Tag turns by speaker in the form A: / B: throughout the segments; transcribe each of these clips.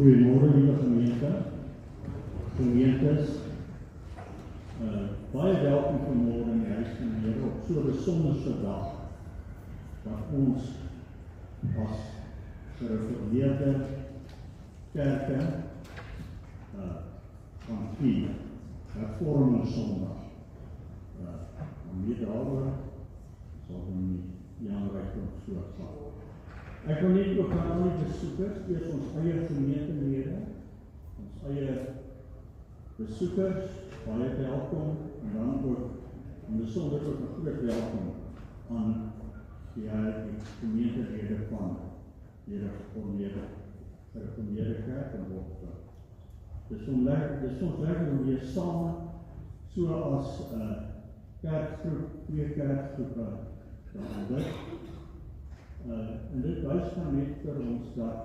A: Goeiemôre, liewe gemeentes. Baie welkom vanmôre in die huis van die Here op so 'n besonderse dag wat ons as gereformeerde kerke gaan vier. Hervormingssondag. Meer daaroor sal Jan Ryk voortgaan. Ek wil net ook aan al die besoekers, eers ons eie gemeentelede, ons eie besoekers, baie welkom, en dan ook, en besonder ook 'n groot welkom aan die gemeentelede van die gereformeerde kerk in Rotterdam. Dis ons lekker om weer saam, so as kerkgroep, twee kerkgroepe te aanbid. En dit wys van net vir ons dat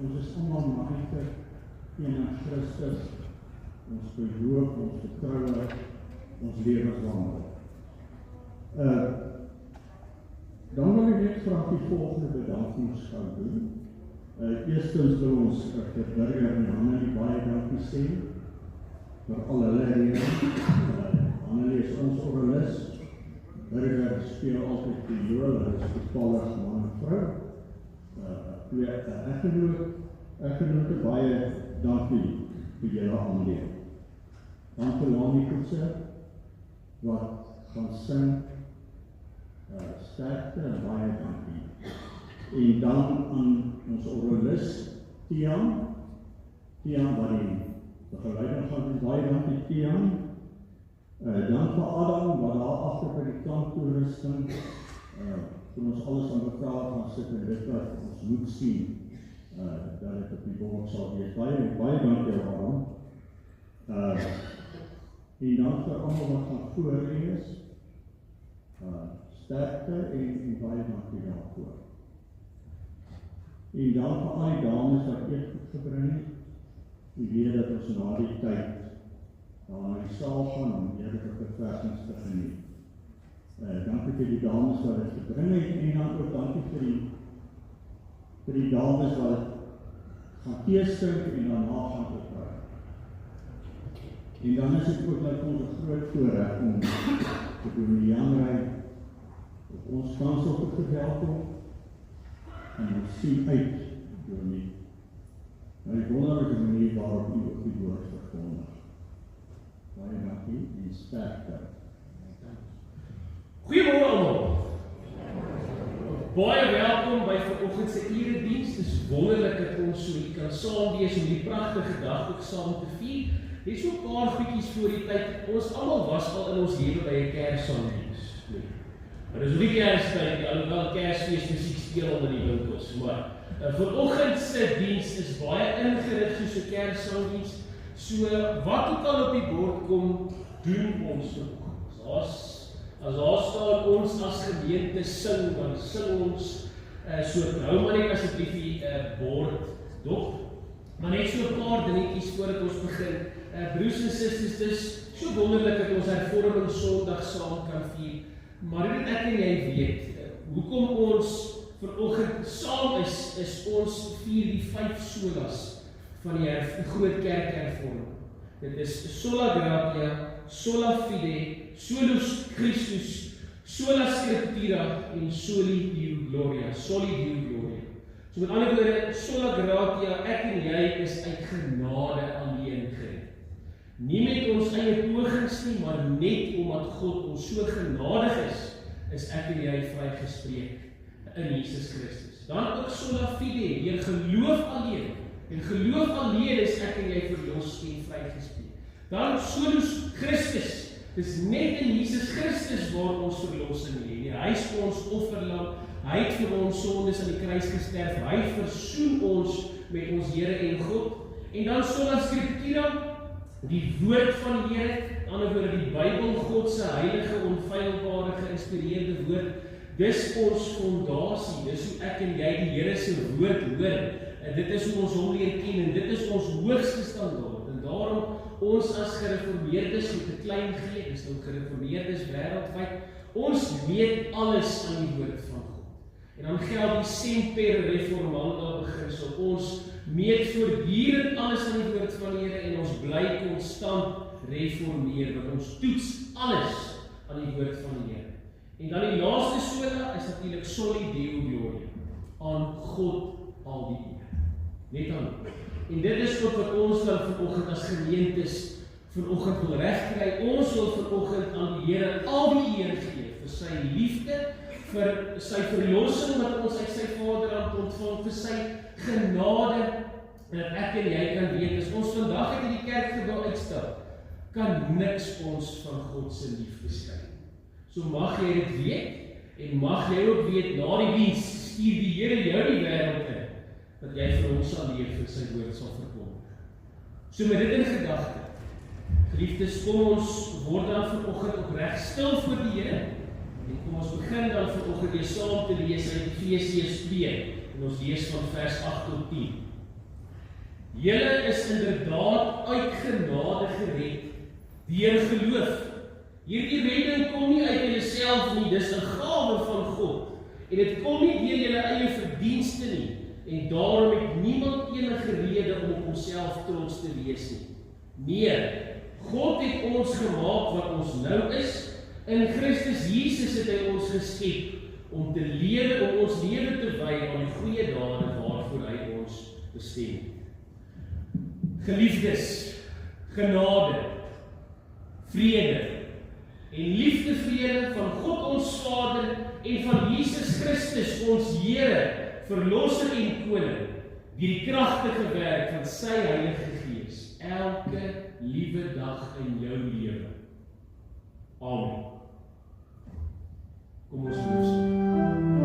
A: ons is allemaal magtig teenoor Christus, ons geloof, ons vertroue, ons lewenswandel. Dan wil ek net graag die volgende bedankingsgou doen. Eerstens wil ons vir Burger en Hannelie baie dankie sê vir al hulle rede. Hannelie is ons orgelis. Burger speel altyd die viool, hy is toevallig man en vrou. Eggenote baie dankie vir julle aanleer. Dan vir Lani Koetse, wat gaan sing, sterkte en baie dankie. En dan aan ons orgelis, Tian wat die begeleiding gaan doen, baie dankie Tian. Dan vir Adam, wat daar agter by die klanktoerusting, toen ons alles aan mekaar gaan sit en dit wat ons moet sien, dat het op die bord sal wees. Baie dankie Adam. En dan vir almal wat gaan voorlees, sterkte en baie dankie daarvoor. En dan vir al die dames wat eetgoed gebring het, die weet dat ons na die tyd na die saal gaan om eerlijke verversings te geniet. Dankie vir die dames wat het gebring het, en dan ook dankie vir die dames wat gaan teestink en daarna gaan opbouw. En dan is het ook net ons groot voorrecht om te doen die Jan Ryk op ons kansel te verwelkom, en ons sien uit door nie. Nou die wonderlijke manier waarop u op die woord verkondig. Baie dankie en sterkte.
B: Goeiemôre almal. Baie welkom by vanoggend se erediens. Dit is wonderlik dat ons so hier kan saam wees om die pragtige dag ook saam te vier. Hier is so 'n paar goedjies voor die tyd. Ons almal was al in ons lewe by 'n Kersdiens. Maar dis nie Kerstyd nie, alhoewel Kersfees musiek speel onder die winkels, maar vanoggend se diens is baie ingerig soos 'n Kersdiens. So wat ook al op die bord kom, doen ons vanoggend. As daar staan ons as gemeente sing, dan sing ons so hou maar net asseblief die bord dop. Maar net so 'n paar dingetjies voordat ons begin. Broers en susters, dis so wonderlik dat ons hervorming Sondag saam kan vier. Maar dit ek en jy weet, hoekom ons vanoggend saam is ons vier die 5 solas van die groot kerkhervorming. Dit is sola gratia, sola fide, solus Christus, sola scriptura en soli Deo gloria, soli Deo gloria. So met ander woorde, sola gratia, ek en jy is uit genade alleen gered. Nie met ons eie pogings nie, maar net omdat God ons so genadig is ek en jy vrygespreek in Jesus Christus. Dan ook sola fide, deur geloof alleen. En geloof alleen is ek en jy verlos en vrygespreek. Dan solus Christus. Dis net in Jesus Christus waar ons verlossing lê. Hy is ons offerlam. Hy het vir ons sondes aan die kruis gesterf. Hy versoen ons met ons Here en God. En dan sola scriptura, die woord van die Here, aan die ander woorde die Bybel, God se heilige, onfeilbare, geïnspireerde woord. Dis ons fondasie. Dis hoe ek en jy die Here se woord hoor. Dit is hoe ons hom leer ken en dit is ons hoogste standaard. En daarom ons as gereformeerdes met 'n klein g, dis nou gereformeerdes wêreldwyd, ons weet alles aan die woord van God. En dan geld die semper reformanda beginsel. Ons meet voortdurend alles aan die woord van die Here en ons bly konstant reformeer, want ons toets alles aan die woord van die Here. En dan die laaste sola is natuurlik soli Deo gloria, aan God al die eer. Net aan hom. En dit is wat ons dan vanoggend as gemeentes vanoggend wil regkry. Ons wil vanoggend aan die Here al die eer gee vir sy liefde, vir sy verlossing wat ons uit sy Vaderhand ontvang, vir sy genade, en dat ek en jy kan weet, as ons vandag uit die kerkgebou uitstap, kan niks ons van God se liefde skei. So mag jy dit weet, en mag jy ook weet, na die diens stuur die Here jou die wêreld in, dat jy vir ons sal leef en sy woord sal verkondig. So met dit in gedagte, geliefdes, kom ons word dan vanoggend opreg stil voor die Here, en kom ons begin dan vanoggend weer saam te lees uit Efesiërs 2, en ons lees van vers 8 tot 10. Julle is inderdaad uit genade gered, deur geloof. Hierdie redding kom nie uit julleself nie, dis 'n gawe van God, en dit kom nie deur julle eie verdienste nie, en daarom het niemand enige rede om op homself trots te wees nie. Nee, God het ons gemaak wat ons nou is. In Christus Jesus het hy ons geskep om ons lewe te wy aan die goeie dade waarvoor hy ons bestem. Geliefdes, genade, vrede en liefdevrede van God ons Vader en van Jesus Christus ons Here, Verlosser en Koning, deur die kragtige werk van sy Heilige Gees, elke liewe dag in jou lewe. Amen. Kom ons loof.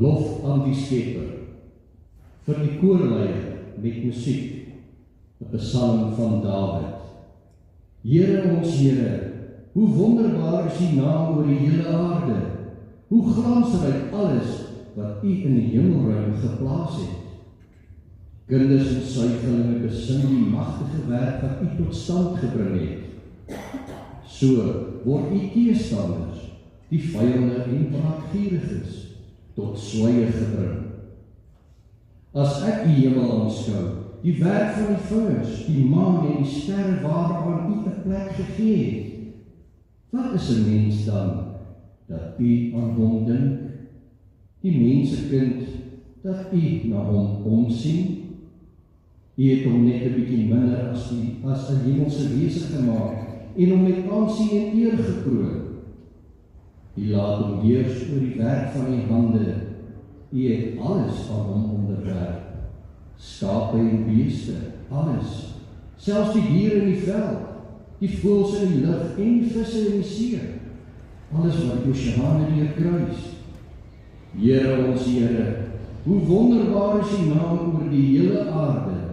C: lof aan die Skepper, vir die koorleier met musiek, 'n psalm van Dawid. Here ons Here, hoe wonderbaar is die naam oor die hele aarde, hoe glansryk alles wat U in die hemelruim geplaas het. Kinders en suigelinge besing die magtige werk wat U tot stand gebring het. So word U teestanders, die vyande en wraakgieriges, tot swye gebring. As ek die hemel aanskou, die werk van die vingers, die maan en die sterre waaraan U 'n plek gegee het, wat is 'n mens dan, dat U aan hom dink? Die mensekind, dat U na hom omsien? U het hom net 'n bietjie minder as 'n hemelse wese gemaak, en hom met aansien en eer gekroon. U laat hom heers oor die werk van die hande, U het alles aan hom onderwerp. Skape en beeste, alles, selfs die diere in die veld, die voëls in die lug en die visse in die see, alles wat oseane deurkruis. Here ons Here, hoe wonderbaar is U naam oor die hele aarde.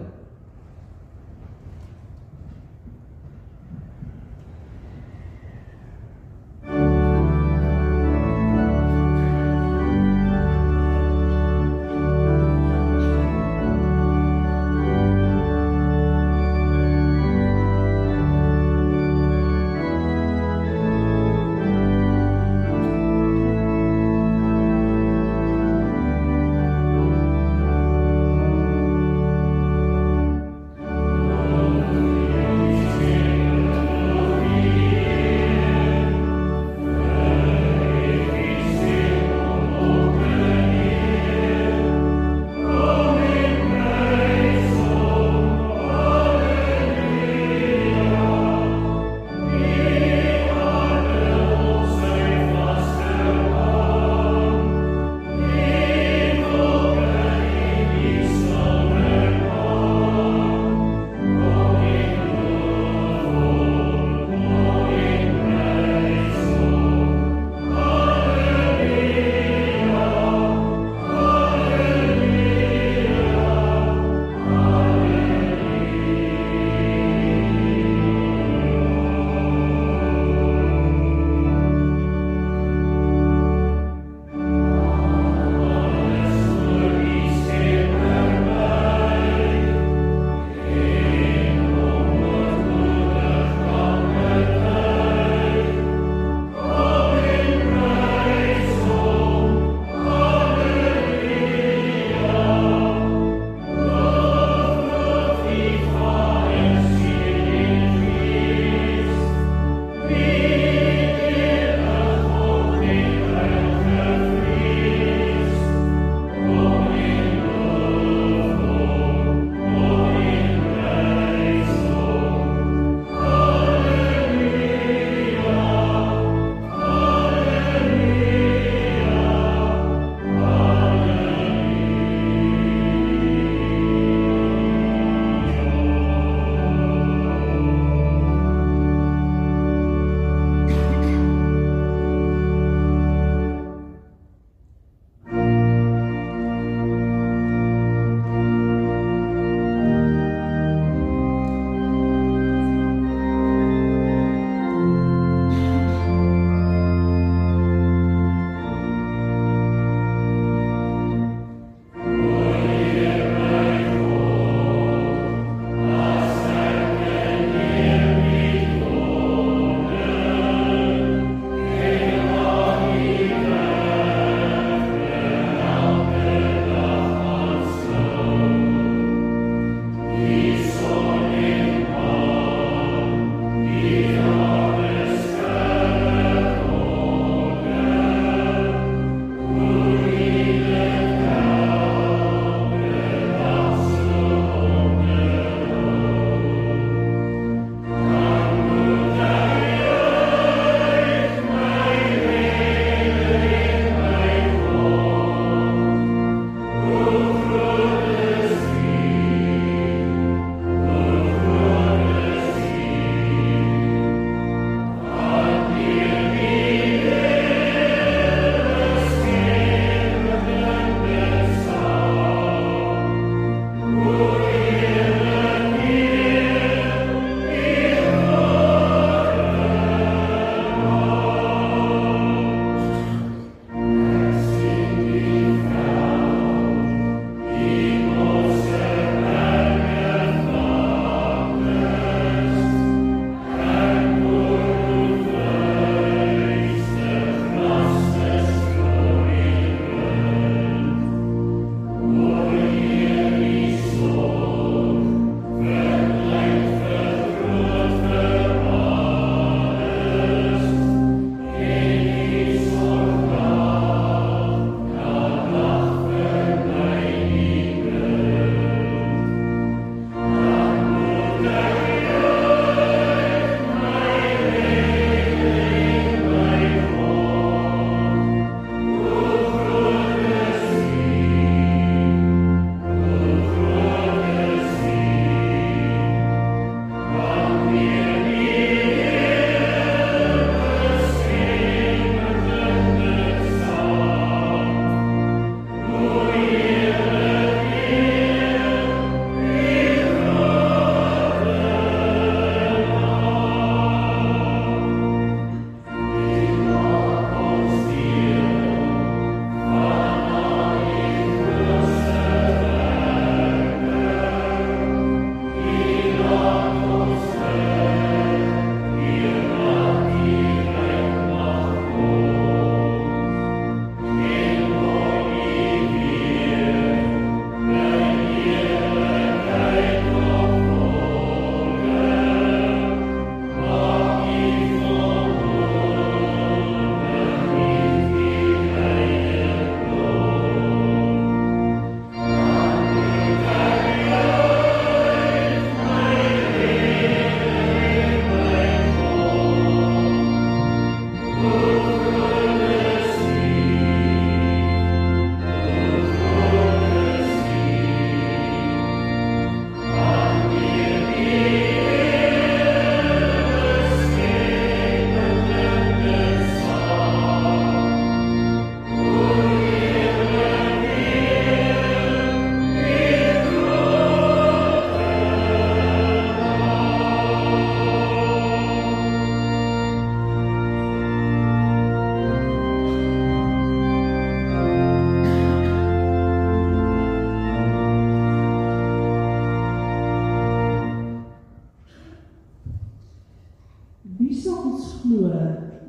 D: glo,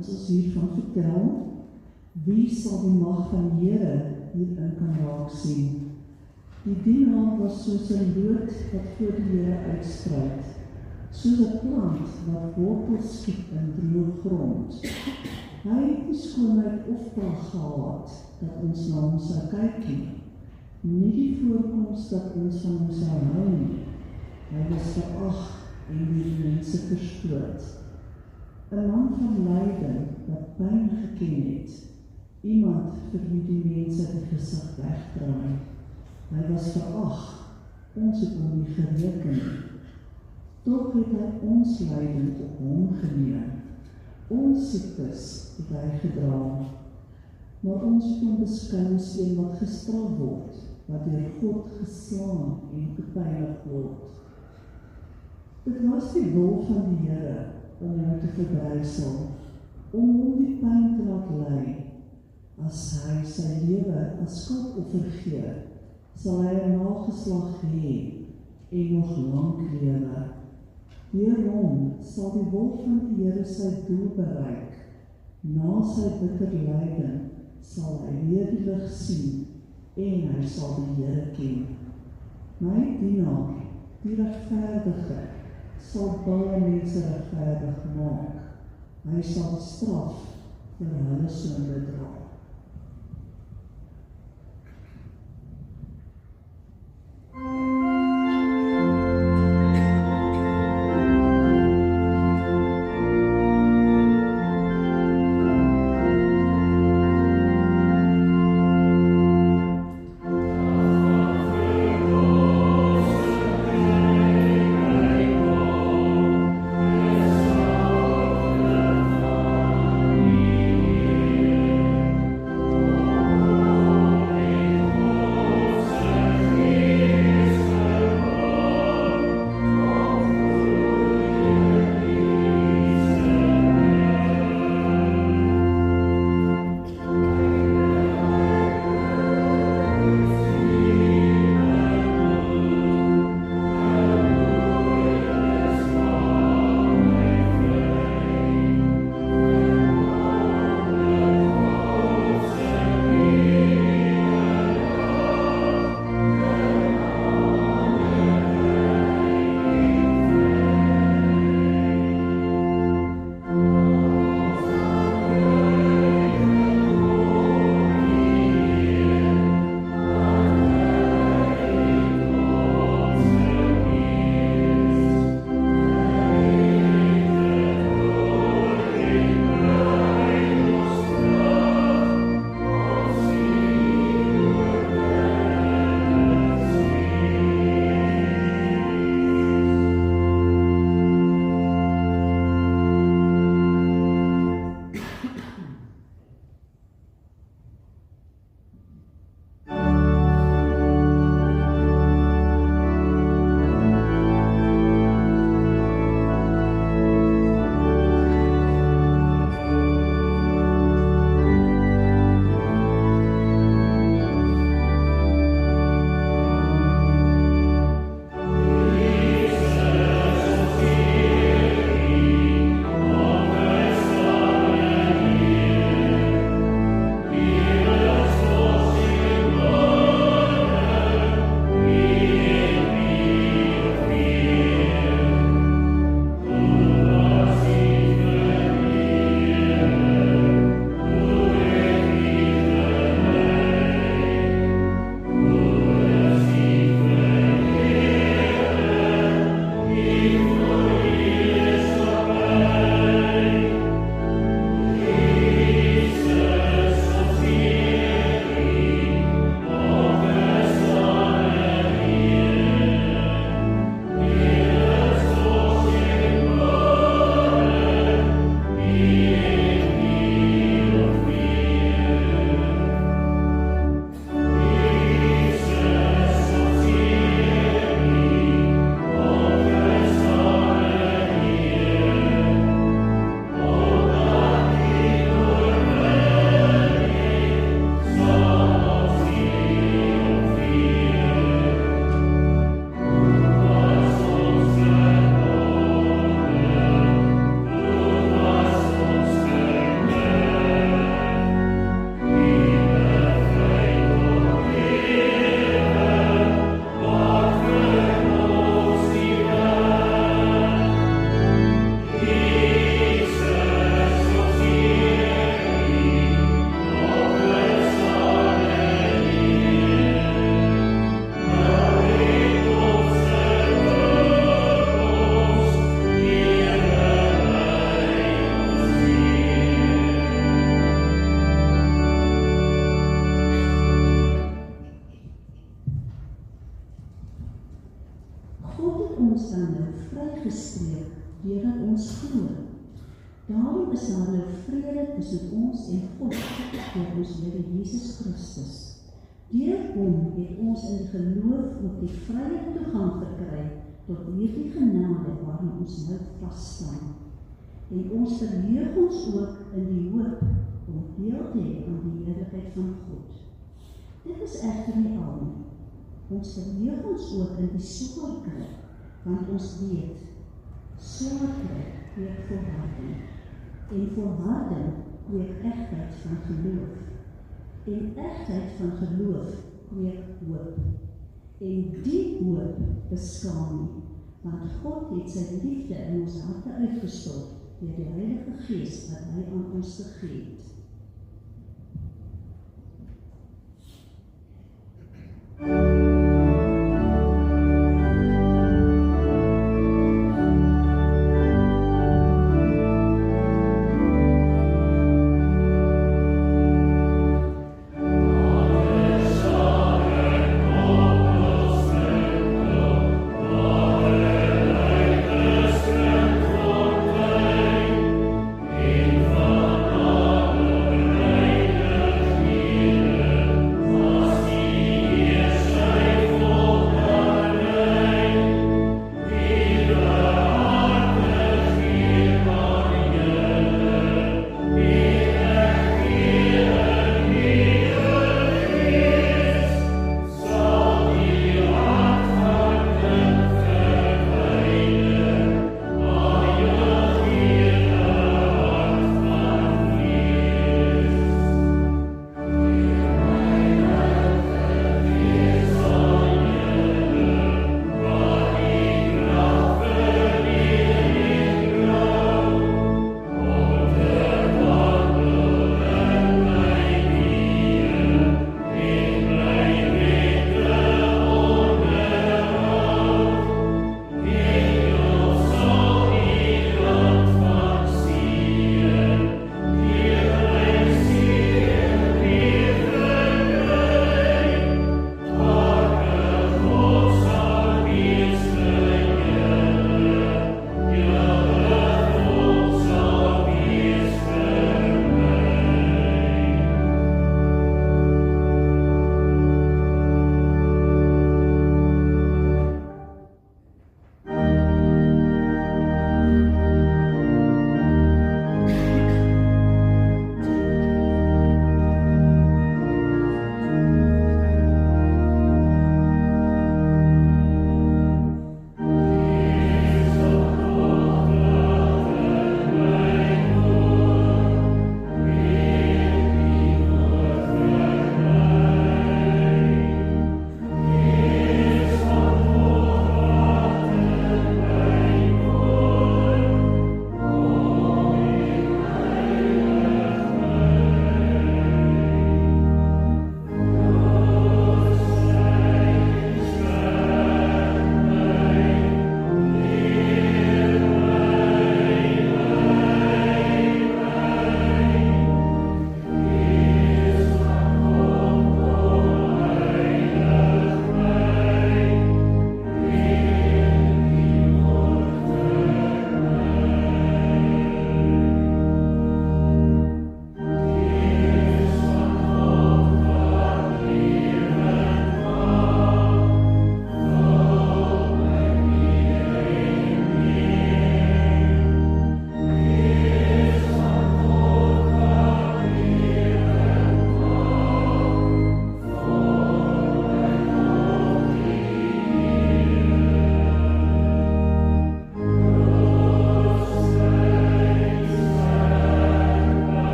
D: as ons hiervan vertel, wie sal die mag van die Here hierin kan raak sien? Die dienaar was soos 'n loot wat voor die Here uitspruit, soos 'n plant wat wortels skiet in droë grond. Hy het die skoonheid of pragt gehad, dat ons na hom sou kyk nie die voorkoms dat ons van hom sou hou nie. Hy was verag en die mense verstoot. 'n man van lyding wat pyn geken het, iemand vir wie die mense die gesig wegdraai. Hy was verag, ons het hom nie gereken nie. Tog het hy ons lyding op hom geneem. Ons siektes het hy gedra. Maar ons het hom beskou as een wat gestraf word, wat deur God geslaan en gepynig word. Dit was die wil van die Here om hom te verbrysel, om hom die pyn te laat ly. As hy sy lewe as skaapoffer gee, sal hy 'n nageslag hê en nog lank lewe. Deur hom sal die wil van die Here sy doel bereik. Na sy bitter lyding sal hy weer die lig sien en hy sal die Here ken. My dienaar, die regverdige, sal baie mense regverdig maak. Hy sal straf vir hulle sonde dra. God het ons dan nou vrygespreek deurdat ons glo. Daarom is daar nou vrede tussen ons en God deur ons Here Jesus Christus. Deur hom het ons in die geloof ook die vrye toegang verkry tot hierdie genade waarin ons nou vasstaan. En ons verheug ons ook in die hoop om deel te hê aan die heerlikheid van God. Dit is egter nie al nie. Ons verheug ons ook in die swaarkry, want ons weet, swaarkry kweek volharding, en volharding kweek egtheid van geloof, en egtheid van geloof kweek hoop, en die hoop beskaam nie, want God het sy liefde in ons harte uitgestort deur die Heilige Gees wat hy aan ons gegee het.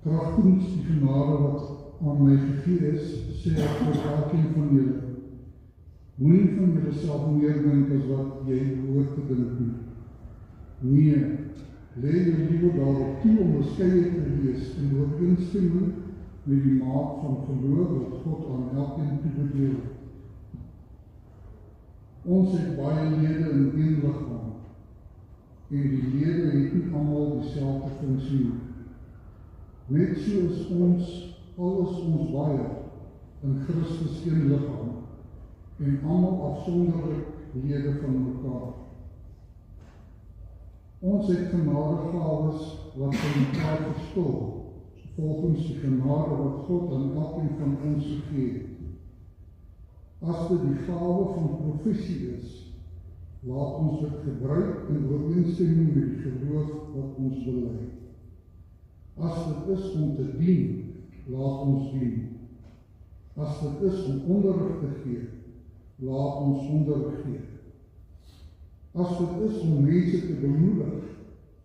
E: Kragtens die genade wat aan my gegee is, sê ek vir elkeen van julle, Moenie van jouself meer dink as wat jy behoort te dink nie. Nee, lê jou liewe daarop toe om beskeie te wees en ooreenstemming met die maat van geloof wat God aan elkeen toebedeel het. Ons het baie lede in een liggaam en die lede het nie almal dieselfde funksie nie. Net soos ons baie in Christus een liggaam en almal afsonderlik lede van mekaar. Ons het genadegawes wat van mekaar verskil, volgens die genade wat God aan elkeen van ons gegee het. As dit die gawe van profesie is, laat ons dit gebruik in ooreenstemming met die geloof wat ons bely. As dit is om te dien, laat ons dien. As dit is om onderrig te gee, laat ons onderrig gee. As dit is om mense te bemoedig,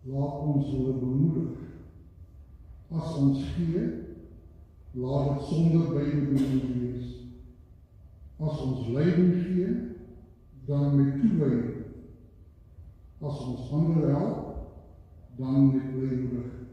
E: laat ons hulle bemoedig. As ons gee, laat dit sonder bybedoeling wees. As ons leiding gee, dan met toewyding. As ons ander help, dan met blymoedigheid.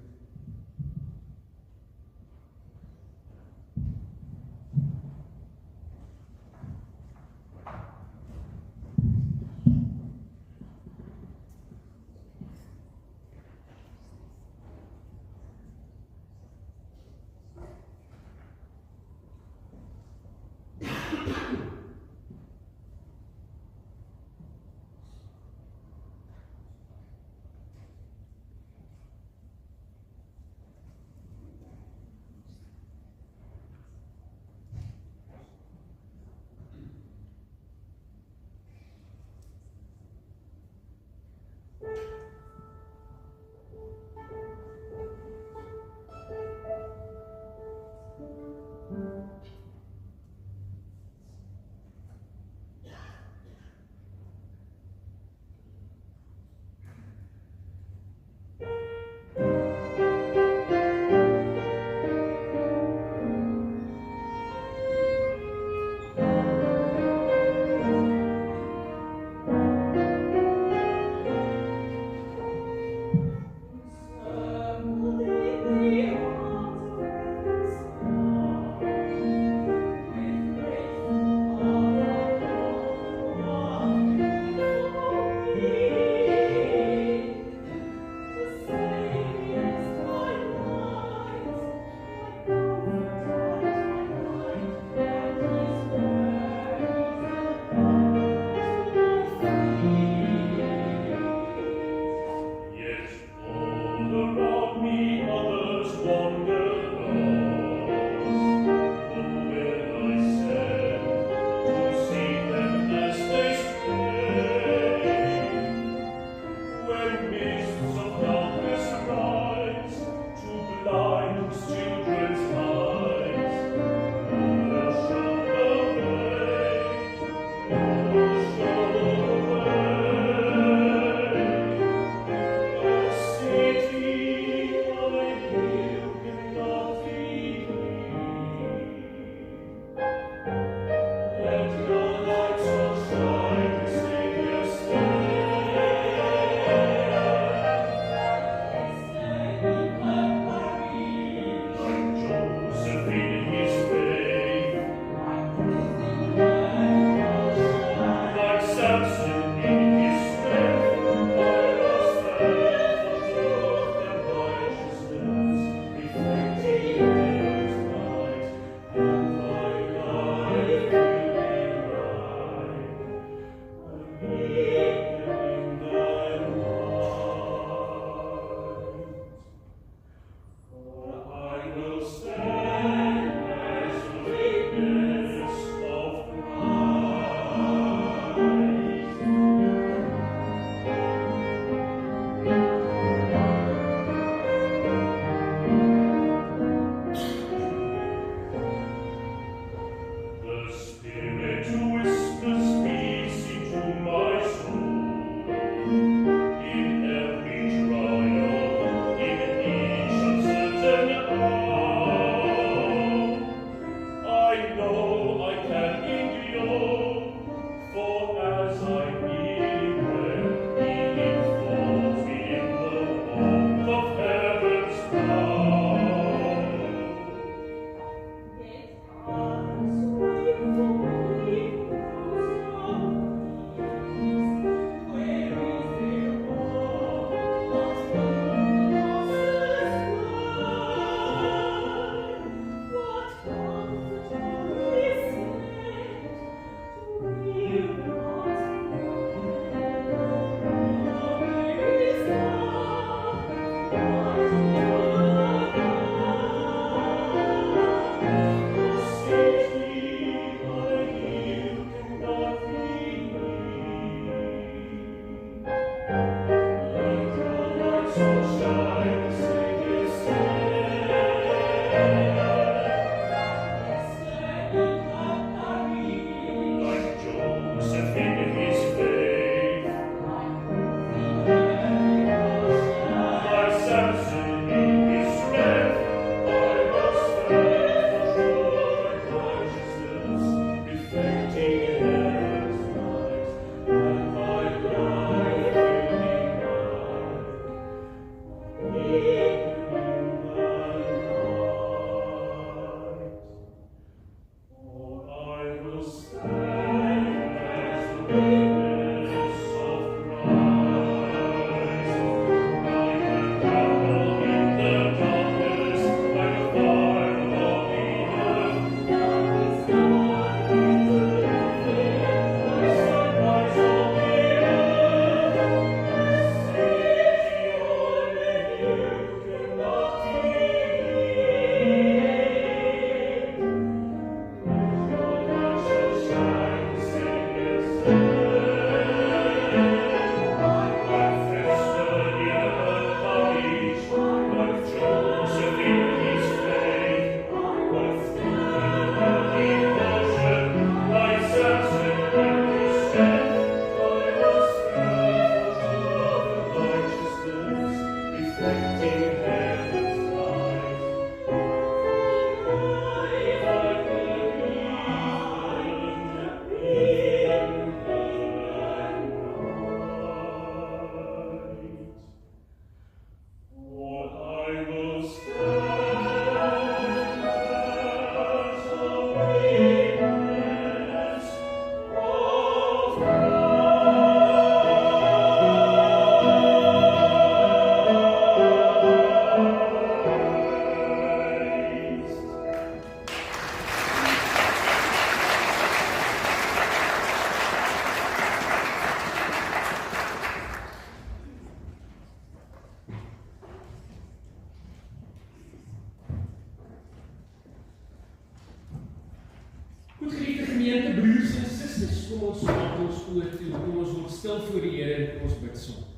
B: gemeente, broers en susters, kom ons maak ons oor toe, kom ons word stil voor die Here en kom ons bid saam.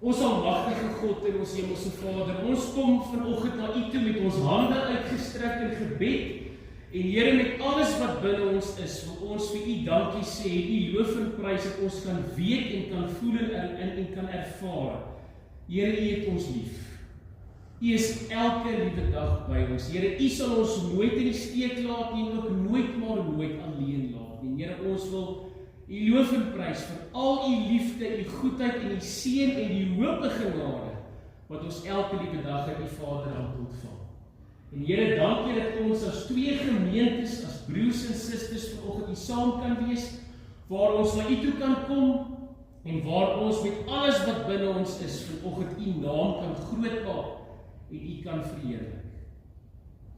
B: Ons almagtige God en ons hemelse Vader, ons kom vanoggend na U toe met ons hande uitgestrek in gebed. En Here, met alles wat binne ons is, wil ons vir U dankie sê, U loof en prys dat ons kan weet en kan voel en kan ervaar. Here, U het ons lief. U is elke liewe dag by ons. Here, U sal ons nooit in die steek laat nie, ook nooit maar nooit alleen laat nie. Here, ons wil U loof en prys vir al U liefde, U goedheid en U seën en die hoop en genade wat ons elke liewe dag uit U Vaderhand ontvang. En Here, dankie dat ons as twee gemeentes, as broers en susters vanoggend hier saam kan wees, waar ons na U toe kan kom en waar ons met alles wat binne ons is vanoggend U naam kan groot maak en U kan verheerlik.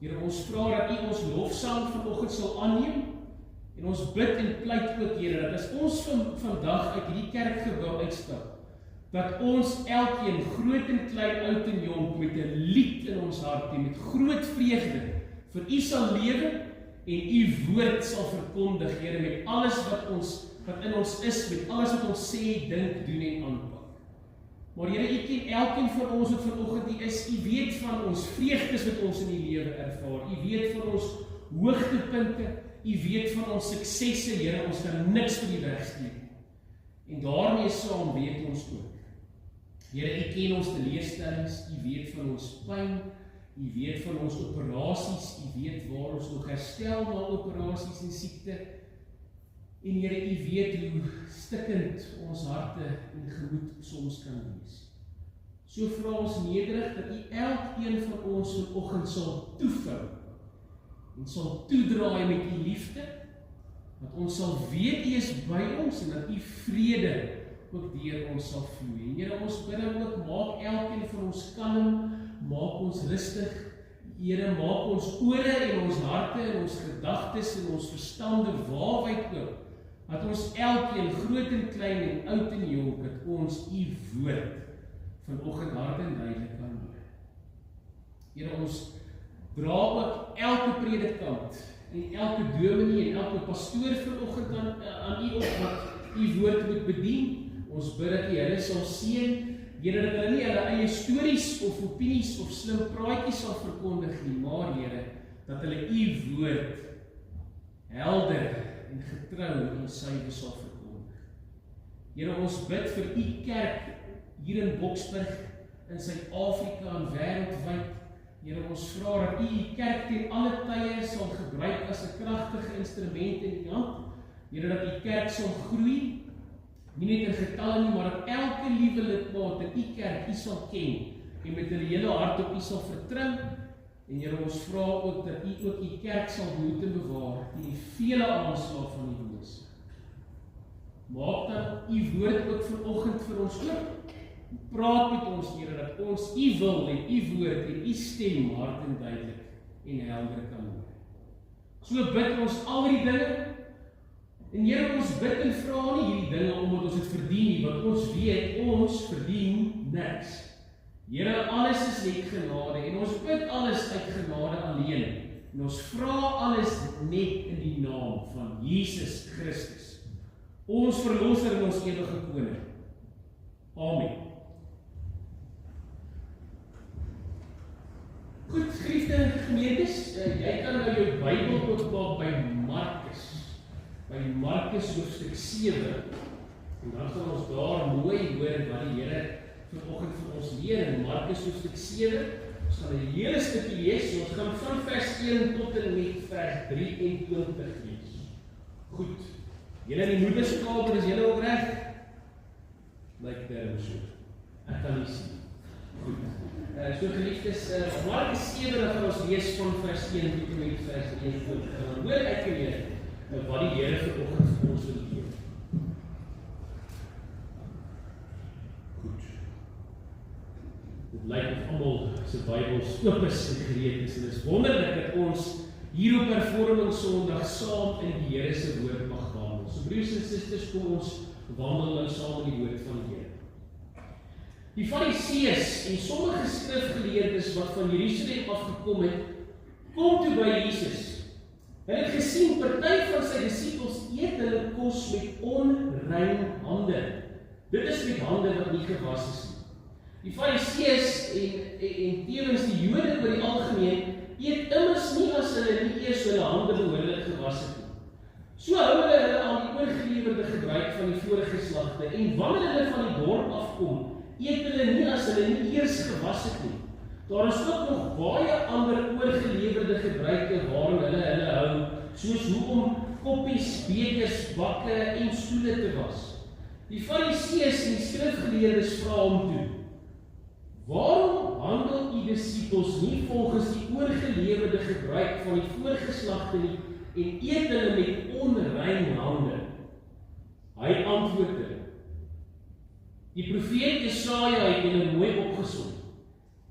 B: Here, ons vra dat U ons lofsang vanoggend sal aanneem en ons bid en pleit ook, Here, dat as ons vandag uit hierdie kerkgebou uitstap, dat ons elkeen, groot en klein, oud en jonk, met 'n lied in ons hart en met groot vreugde vir U sal lewe en U woord sal verkondig, Here, met alles wat in ons is, met alles wat ons sê, dink, doen en aanpak. Maar Here, U ken elkeen van ons wat vanoggend hier is. U weet van ons vreugdes wat ons in die lewe ervaar. U weet van ons hoogtepunte. U weet van ons suksesse, Here, ons kan niks vir U wegsteek. En daarmee saam weet ons ook. Here, U ken ons teleurstellings, U weet van ons pyn, U weet van ons operasies, U weet waar ons nog herstel na operasies en siekte. En Here, U weet hoe stikkend ons harte en gemoed soms kan wees. So vra ons nederig dat U elkeen van ons vanoggend sal toevou en sal toedraai met U liefde, dat ons sal weet U is by ons en dat U vrede ook deur ons sal vloei. En Here, ons bid ook, maak elkeen van ons kalm, maak ons rustig. Here, maak ons ore en ons harte en ons gedagtes en ons verstande waarwyd oop, dat ons elkeen, groot en klein en oud en jonk, dat ons U woord vanoggend hard en duidelik kan hoor. Here, ons dra ook elke predikant en elke dominee en elke pastoor vanoggend aan U op wat U woord moet bedien. Ons bid dat U hulle sal seën, Here, dat hulle nie hulle eie stories of opinies of slim praatjies sal verkondig nie, maar Here, dat hulle U woord helder en getrou en suiwer sal verkondig. Here, ons bid vir U kerk hier in Boksburg, in Suid-Afrika en wêreldwyd. Here, ons vra dat U kerk ten alle tye sal gebruik as 'n kragtige instrument in U hand. Here, dat U kerk sal groei, nie net in getalle nie, maar dat elke liewe lidmaat in U kerk U sal ken en met hulle hele hart op U sal vertrou. En Here, ons vra ook dat U ook U kerk sal behoed en bewaar teen die vele aanslae van die bose. maak dan u woord ook vanoggend vir ons oop. Praat met ons, Here, dat ons u wil en u woord en u stem hard en duidelik en helder kan hoor. So bid ons al die dinge, en Here, ons bid en vra nie hierdie dinge omdat ons het verdien nie, want ons weet, ons verdien niks. Here, alles is net genade, en ons bid alles uit genade alleen, en ons vra alles net in die naam van Jesus Christus, ons verlosser en ons ewige koning. Amen. Goed, geliefde gemeentes, jy kan nou jou Bybel oopmaak by Markus hoofstuk 7, en dan gaan ons daar mooi hoor wat die Here vanoggend vir ons leer in Markus hoofstuk 7. Ons gaan 'n hele stukkie lees, so ons gaan van vers 1 tot en met vers 23 lees. Goed, julle in die moederskamer, is julle ook reg? Lyk so. Ek kan nie sien. Goed. So geliefdes, Markus 7, dan gaan ons lees van vers 1 tot en met vers 23. En dan hoor ek weer wat die Here vanoggend vir ons wil leer. Goed. Dit lyk of almal se Bybels oop is en gereed is, en dit is wonderlik dat ons hier op Hervorming Sondag saam in die Here se woord mag wandel. So broers en susters, kom ons wandel nou saam in die woord van die Here. Die Fariseërs en sommige skrifgeleerdes wat van Jerusalem afgekom het, kom toe by Jesus. Hulle het gesien, party van sy disippels eet hulle kos met onrein hande. Dit is met hande wat nie gewas is nie. Die Fariseërs en tevens die Jode oor die algemeen eet immers nie as hulle nie eers hulle hande behoorlik gewas het nie. So hou hulle aan die oorgelewerde gebruik van die vorige geslagte, en wanneer hulle van die dorp afkom, eet hulle nie as hulle nie eers gewas het nie. Daar is ook nog baie ander oorgelewerde gebruike waarom hulle hou, soos hoe om koppies, bekers, bakke en stoele te was. Die Fariseërs en die skrifgeleerdes vra hom toe: waarom handel u disippels nie volgens die oorgelewerde gebruik van die voorgeslagte nie en eet hulle met onrein hande? Hy antwoord hulle: die profeet Jesaja het julle mooi opgesom.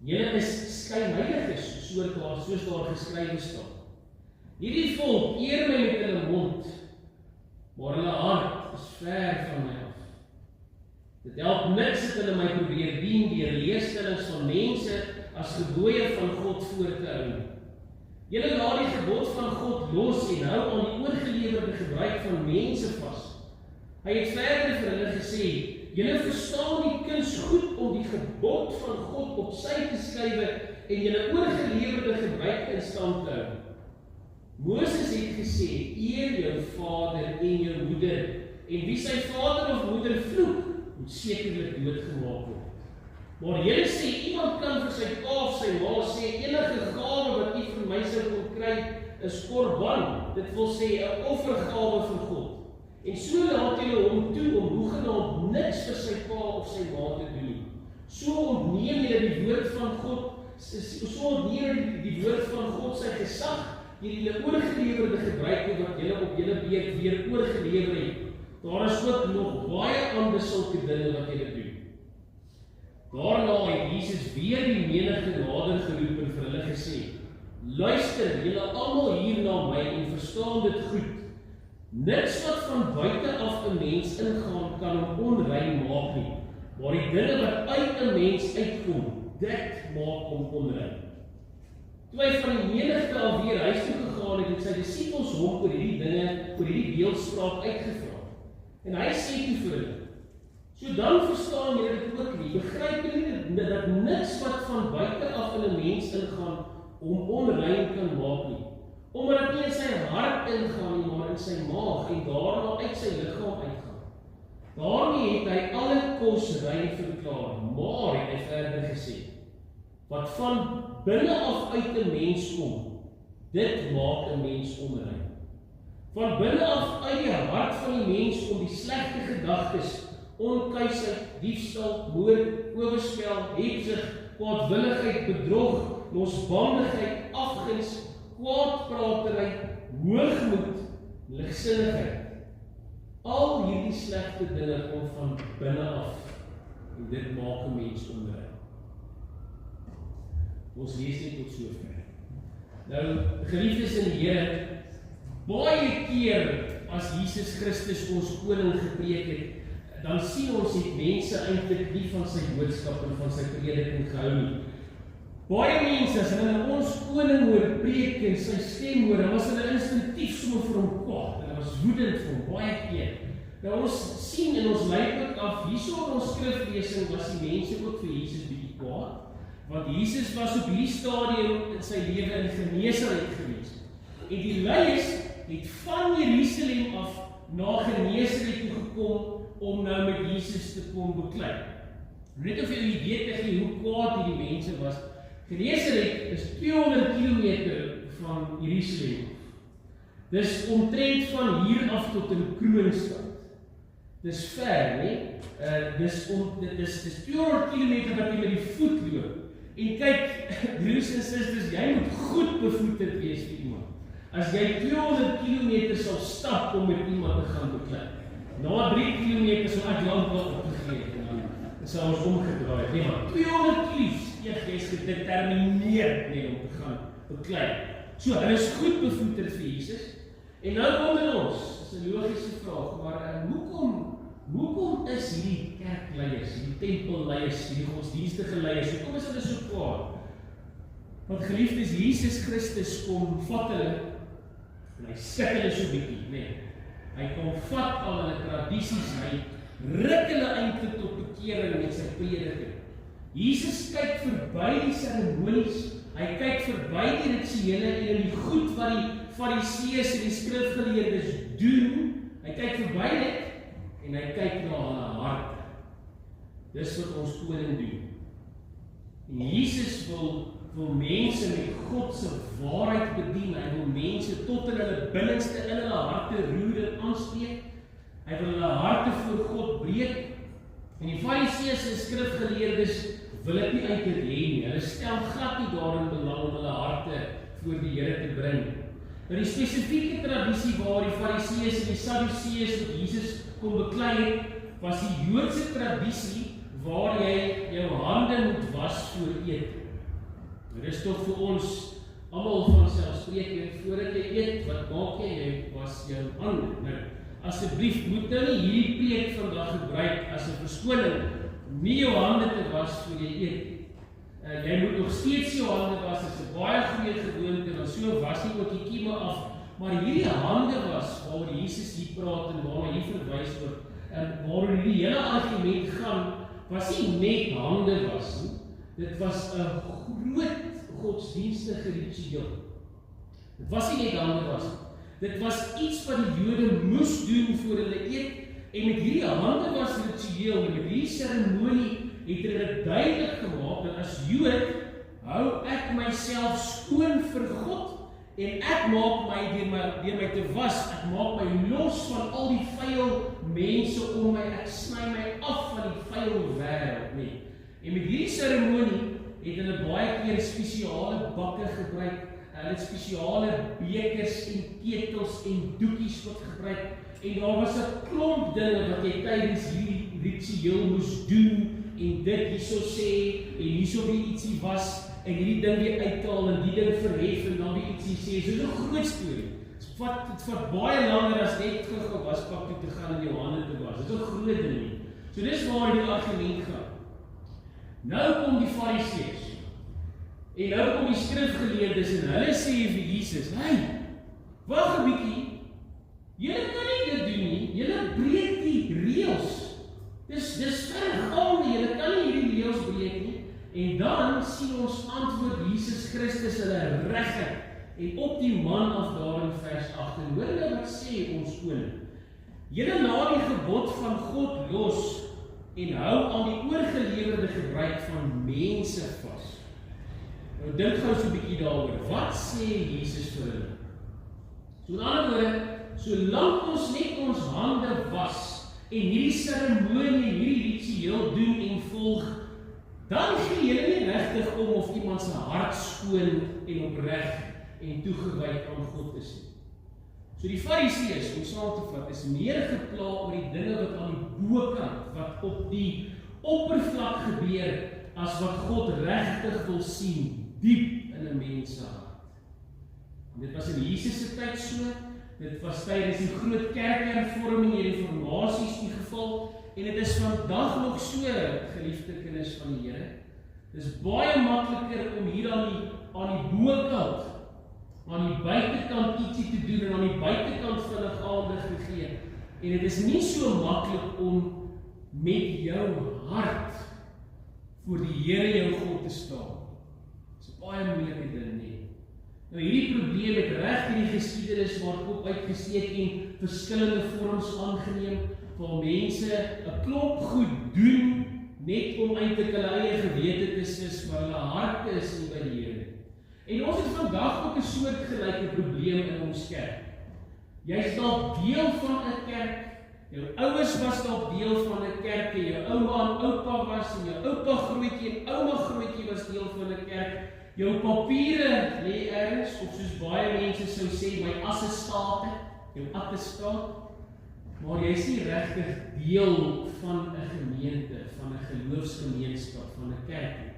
B: Julle is skynheiliges, soos daar geskrywe staan. Hierdie volk eer my met hulle mond, maar hulle hart is ver van my af. Dit help niks dat hulle my probeer dien deur leerstellings van mense as gebooie van God voor te hou. Julle laat die gebod van God los en hou aan die oorgelewerde gebruik van mense vas. Hy het verder vir hulle gesê: julle verstaan die kuns goed om die gebod van God op sy te skrywe en julle oorgelewerde gebruik in stand te hou. Moses het gesê: eer jou vader en jou moeder, en wie sy vader of moeder vloek, moet sekerlik doodgemaak word. Maar julle sê, iemand kan vir sy pa of sy ma sê, enige gawe wat u vir my sou kon kry, is korban, dit wil sê 'n offergawe vir God. En so laat julle hom toe om hoegenaamd niks vir sy pa of sy ma te doen nie. So ontneem julle die woord van God, sy gesag, deur julle oorgelewerde gebruike wat julle op julle beurt weer oorgelewer het. Daar is ook nog baie ander sulke dinge wat julle doen. Daarna het Jesus weer die menigte nader geroep en vir hulle gesê: luister julle almal hier na my en verstaan dit goed. Niks wat van buite af 'n mens ingaan kan hom onrein maak nie, maar die dinge wat uit 'n mens uitkom, dit maak hom onrein. Toe hy van die menigte alweer huis toe gegaan het sy disippels hom oor hierdie dinge, oor hierdie beeldspraak uitgevra. En hy sê toe vir hulle: so dan verstaan julle dit ook nie, begryp julle nie dat niks wat van buite af in 'n mens ingaan hom onrein kan maak nie, omdat dit nie in sy hart ingaan nie, maar in sy maag en daarna uit sy liggaam uitgaan. Daarmee het hy alle kos rein verklaar, maar het hy verder gesê: wat van binne af uit 'n mens kom, dit maak 'n mens onrein. Van binne af uit die hart van die mens kom die slegte gedagtes, onkuisheid, diefstal, moord, oorspel, hebsug, kwaadwilligheid, bedrog, losbandigheid, afguns, kwaadpratery, hoogmoed, ligsinnigheid. Al hierdie slegte dinge kom van binne af en dit maak 'n mens onrein. Ons lees net tot sover. Nou, geliefdes in die Here, baie keer as Jesus Christus ons koning gepreek het, dan sien ons het mense eintlik nie van sy boodskap en van sy prediking gehou nie. Baie mense, as hulle ons koning hoor preek en sy stem hoor, dan was hulle instinktief sommer vir hom kwaad, hulle was woedend vir hom, baie keer. Nou ons sien en ons lei ook af, hierso in ons skriflesing was die mense ook vir Jesus bietjie kwaad, want Jesus was op hierdie stadium in sy lewe in Genesaret gewees. En die leiers het van Jerusalem af na Genesaret toe gekom om nou met Jesus te kom beklei. Net of jy 'n idee te gee hoe kwaad hierdie mense was. Genesaret is 200 km van Jerusalem. Dis omtrent van hier af tot in Kroonstad. Dis ver, nee? Dis 200 km wat jy met die voet loop. En kyk, broers en susters, jy moet goed bevoeterd wees vir iemand. As jy 200 km sal stap om met iemand te gaan beklei. Na 3 km sal ek lankal opgegee en dan sal ons omgedraai. Nee, maar 200 km, jy is gedetermineerd om te gaan beklei. So, hulle is goed bevoeterd vir Jesus. En nou kom ons, dis 'n logiese vraag, maar hoekom is hierdie kerkleiers, hierdie tempelleiers, hierdie godsdienstige leiers, hoekom is hulle so kwaad? Want geliefdes, Jesus Christus kom vat hulle, en hy sit hulle so bietjie, nee. Hy kom vat al hulle tradisies, hy ruk hulle eintlik tot bekering met sy prediking. Jesus kyk verby die seremonies, hy kyk verby die rituele en die goed wat die Fariseërs en die skrifgeleerdes doen, hy kyk verby dit, en hy kyk na hulle harte. Dis wat ons koning doen. En Jesus wil mense met God se waarheid bedien. Hy wil mense tot in hulle binneste, in hulle harte roer en aanspreek. Hy wil hulle harte voor God breek. En die Fariseërs en skrifgeleerdes wil dit nie eintlik hê nie. Hulle stel glad nie daarin belang om hulle harte voor die Here te bring. Maar die spesifieke tradisie waar die Fariseërs en die Sadduseërs met Jesus kon beklei het, was die Joodse tradisie waar jy jou hande moet was voor eet. Dit is toch vir ons almal vanselfsprekend, voordat jy eet, wat maak jy was jou hande. Nou, asseblief moet nou nie hierdie preek vandag gebruik as 'n verskoning, nie jou hande te was voor jy eet. Jy moet nog steeds jou hande was, dit is 'n baie goeie gewoonte, want so was nie ook die kieme af, maar hierdie hande was, waaroor Jesus hier praat en waarna hier verwys word, waaroor hierdie hele argument gaan, was nie net hande was nie, dit was 'n groot godsdienstige ritueel. Dit was nie net hande was nie, dit was iets wat die Jode moes doen voor hulle eet, en met hierdie hande was ritueel, en met hierdie seremonie, het hulle duidelik gemaak, dat as Jood, hou ek myself skoon vir God, en ek maak my, deur my te was, ek maak my los van al die vuil mense om my, ek sny my af van die vuil wêreld, nee. En met hierdie seremonie, het hulle baie keer spesiale bakke gebruik, hulle het spesiale bekers en ketels en doekies wat gebruik, en daar was 'n klomp dinge wat jy tydens hierdie ritueel moes doen, en dit hierso sê, en hierso weer ietsie was, en hierdie ding weer uithaal, en die ding verhef, en dan weer ietsie sê, so 'n groot storie. Het vat baie langer as net gou waspak toe te gaan en jou hande te was, dit is 'n groot ding nie. So dis waar die argument gaan. Nou kom die Fariseërs, en nou kom die skrifgeleerdes, en hulle sê vir Jesus, hey, wag 'n bietjie, julle kan nie dit doen nie, julle breek die reëls. Dis vergaande, julle kan nie hierdie reëls breek nie. En dan sien ons antwoord Jesus Christus hulle regtig, en op die man af daar in vers 8, en hoor nou wat sê ons koning. Julle laat die gebod van God los, en hou aan die oorgelewerde gebruik van mense vas. Nou dink gou so 'n bietjie daaroor, wat sê Jesus vir hulle? So in ander woorde, solank ons net ons hande was, en hierdie seremonie en hierdie ritueel doen en volg, dan gee jy nie regtig om of iemand se hart skoon en opreg en toegewyd aan God is nie. So die Fariseërs, om saam te vat, is meer gepla oor die dinge wat aan die bokant, wat op die oppervlak gebeur, as wat God regtig wil sien, diep in 'n mens se hart. En dit was in Jesus se tyd so, dit was tydens die groot kerkhervorming en reformasies die geval, en dit is vandag nog so, geliefde kinders van die Here. Dit is baie makliker om hier aan die bokant, aan die buitekant ietsie te doen en aan die buitekant vinnig aandag te gee. En dit is nie so maklik om met jou hart voor die Here jou God te staan. Dit is 'n baie moeilike ding nie. Nou hierdie probleem het reg in die geskiedenis maar ook uitgesteek en verskillende vorms aangeneem, waar mense 'n klomp goed doen net om eintlik hulle eie gewete te sis, maar hulle harte is nie by die Here. En ons het vandag ook 'n soortgelyke probleem in ons kerk. Jy's dalk deel van 'n kerk, jou ouers was dalk deel van 'n kerk, en jou ouma en oupa was, en jou oupa grootjie en ouma grootjie was deel van 'n kerk. Jou papiere lê ergens, of soos baie mense sou sê, my assestate, jou attestaat, maar jy is nie regtig deel van 'n gemeente, van 'n geloofsgemeenskap, van 'n kerk nie.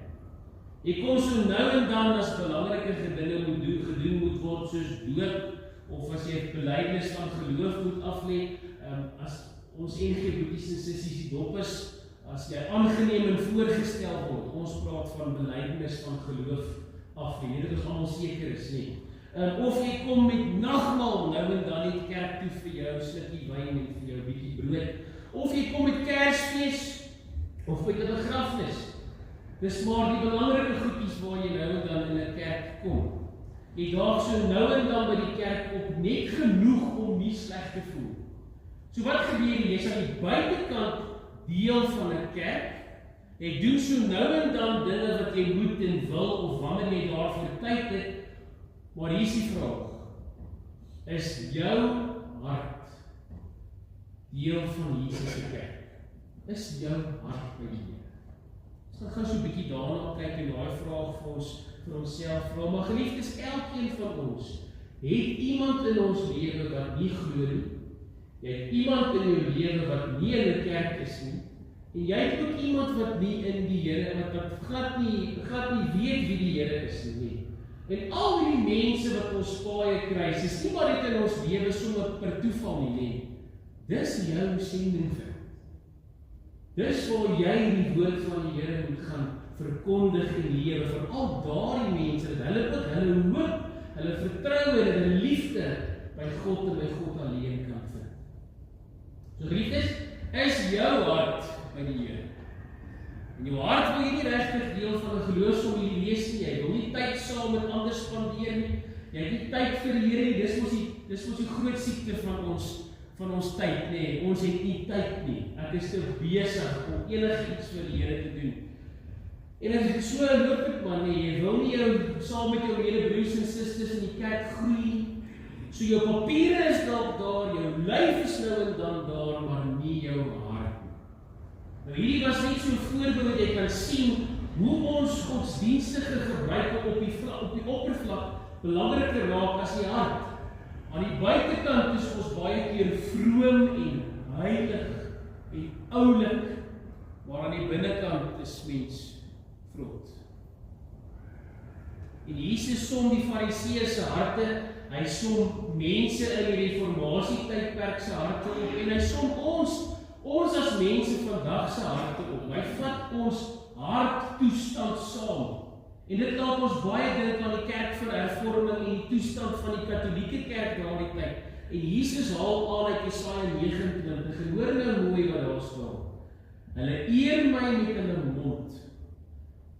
B: Jy kom so nou en dan as belangrike dinge gedoen moet word, soos doop, of as jy 'n belydenis van geloof moet aflê, as ons NG Boeties en Sissies die dop is, as jy aangeneem en voorgestel word, ons praat van belydenis van geloof aflê, dit is almal seker is nie. Of jy kom met nagmaal nou en dan die kerk toe vir jou slukkie wyn en vir jou bietjie brood, of jy kom met Kersfees, of met 'n begrafnis. Dis maar die belangrike goedjies waar jy nou en dan in 'n kerk kom. Jy daag so nou en dan by die kerk op, net genoeg om nie sleg te voel. So wat gebeur hier? Jy's aan die buitekant deel van 'n kerk, jy doen so nou en dan dinge wat jy moet en wil, of wanneer jy daarvoor tyd het, maar hier is die vraag, is jou hart deel van Jesus se kerk? Is jou hart by die Here? Ons gaan so 'n bietjie daarna kyk en daai vraag vir onsself vra, maar geliefdes, elkeen van ons het iemand in ons lewe wat nie glo nie. Jy het iemand in jou lewe wat nie in 'n kerk is nie, en jy het ook iemand wat nie in die Here, wat glad nie weet wie die Here is nie. En al die mense wat ons paaie kruis, is nie maar net in ons lewe sommer per toeval nie. Dis jou sendingveld. Dis waar jy die woord van die Here moet gaan verkondig en lewe vir al daardie mense, dat hulle ook hulle hoop, hulle vertroue en hulle liefde by God en by God alleen kan vind. So geliefdes, is jou hart by die Here? In jou hart wil jy nie regtig deel van 'n geloofsfamilie wees nie, jy wil nie tyd saam met ander spandeer nie, jy het nie tyd vir die Here nie, dis mos die groot siekte van ons tyd, nee, ons het nie tyd nie, ek is te besig om enigiets vir die Here te doen. En as dit so loop het maar nee, jy wil nie saam met jou medebroers en susters in die kerk groei nie, so jou papiere is dalk daar, jou lyf is nou en dan daar, maar nie jou hart nie. Nou hierdie was net so 'n voorbeeld dat jy kan sien hoe ons godsdienstige gebruike op die oppervlak belangriker raak as die hart. Aan die buitekant is ons baie keer vroom en heilig en oulik, maar aan die binnekant is mens vrot. En Jesus som die Fariseërs se harte, hy som mense in die reformasietydperk se harte op, en hy som ons as mense vandag se harte op. Hy vat ons harttoestand saam. En dit laat ons baie dink aan die kerk van hervorming en die toestand van die Katolieke kerk daardie tyd. En Jesus haal aan uit Jesaja 29, en hoor nou mooi wat daar staan. Hulle eer my met hulle mond,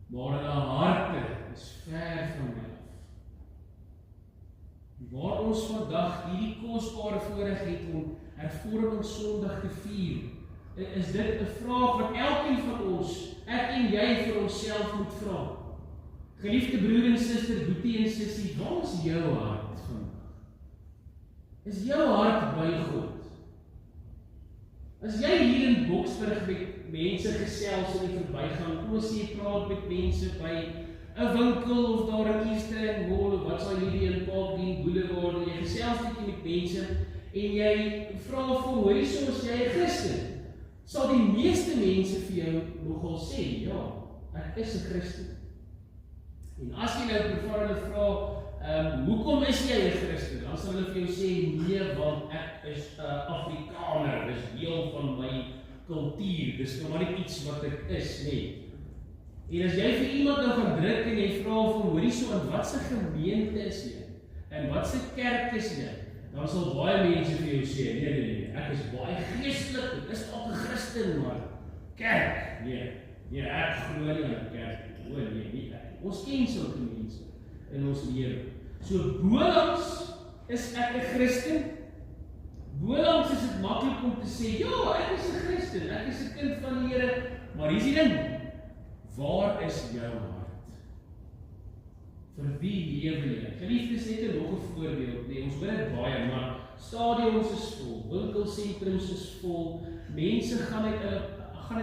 B: maar hulle harte is ver van my af. Waar ons vandag hierdie kosbare voorreg het om hervormingssondag te vier, is dit 'n vraag wat elkeen van ons, ek en jy, vir onsself moet vra. Geliefde broer en suster, boetie en sussie, waar is jou hart vandag? Is jou hart by God? As jy hier in Boksburg met mense gesels in die verbygang, kom ons sê jy praat met mense by 'n winkel of daar in Eastern Mall of wat sal hierdie in Parkdene Boulevard en jy gesels met mense en jy vra vir hoorie is jy 'n Christen? Sal die meeste mense vir jou nogal sê, ja, ek is 'n Christen. En as jy nou vir hulle vra, hoekom is jy 'n Christen? Dan sal hulle vir jou sê, nee, want ek is 'n Afrikaner, dis deel van my kultuur, dis nou maar net iets wat ek is, nee. En as jy vir iemand nou gaan druk en jy vra van hoorie in watse gemeente is jy? En watse kerk is jy? Dan sal baie mense vir jou sê, nee, ek is baie geestelik, ek is ook 'n Christen, maar kerk, nee, ek glo nie aan kerk, nee, ek. Ons ken sulke mense in ons lewe. So bolangs is ek 'n Christen. Bolangs is dit maklik om te sê, ja, ek is 'n Christen, ek is 'n kind van die Here, maar hier is die ding. Waar is jou hart? Vir wie lewe jy? Geliefdes, net nog 'n voorbeeld. Nee, ons weet baie, maar stadions is vol, winkelsentrums is vol, mense gaan uit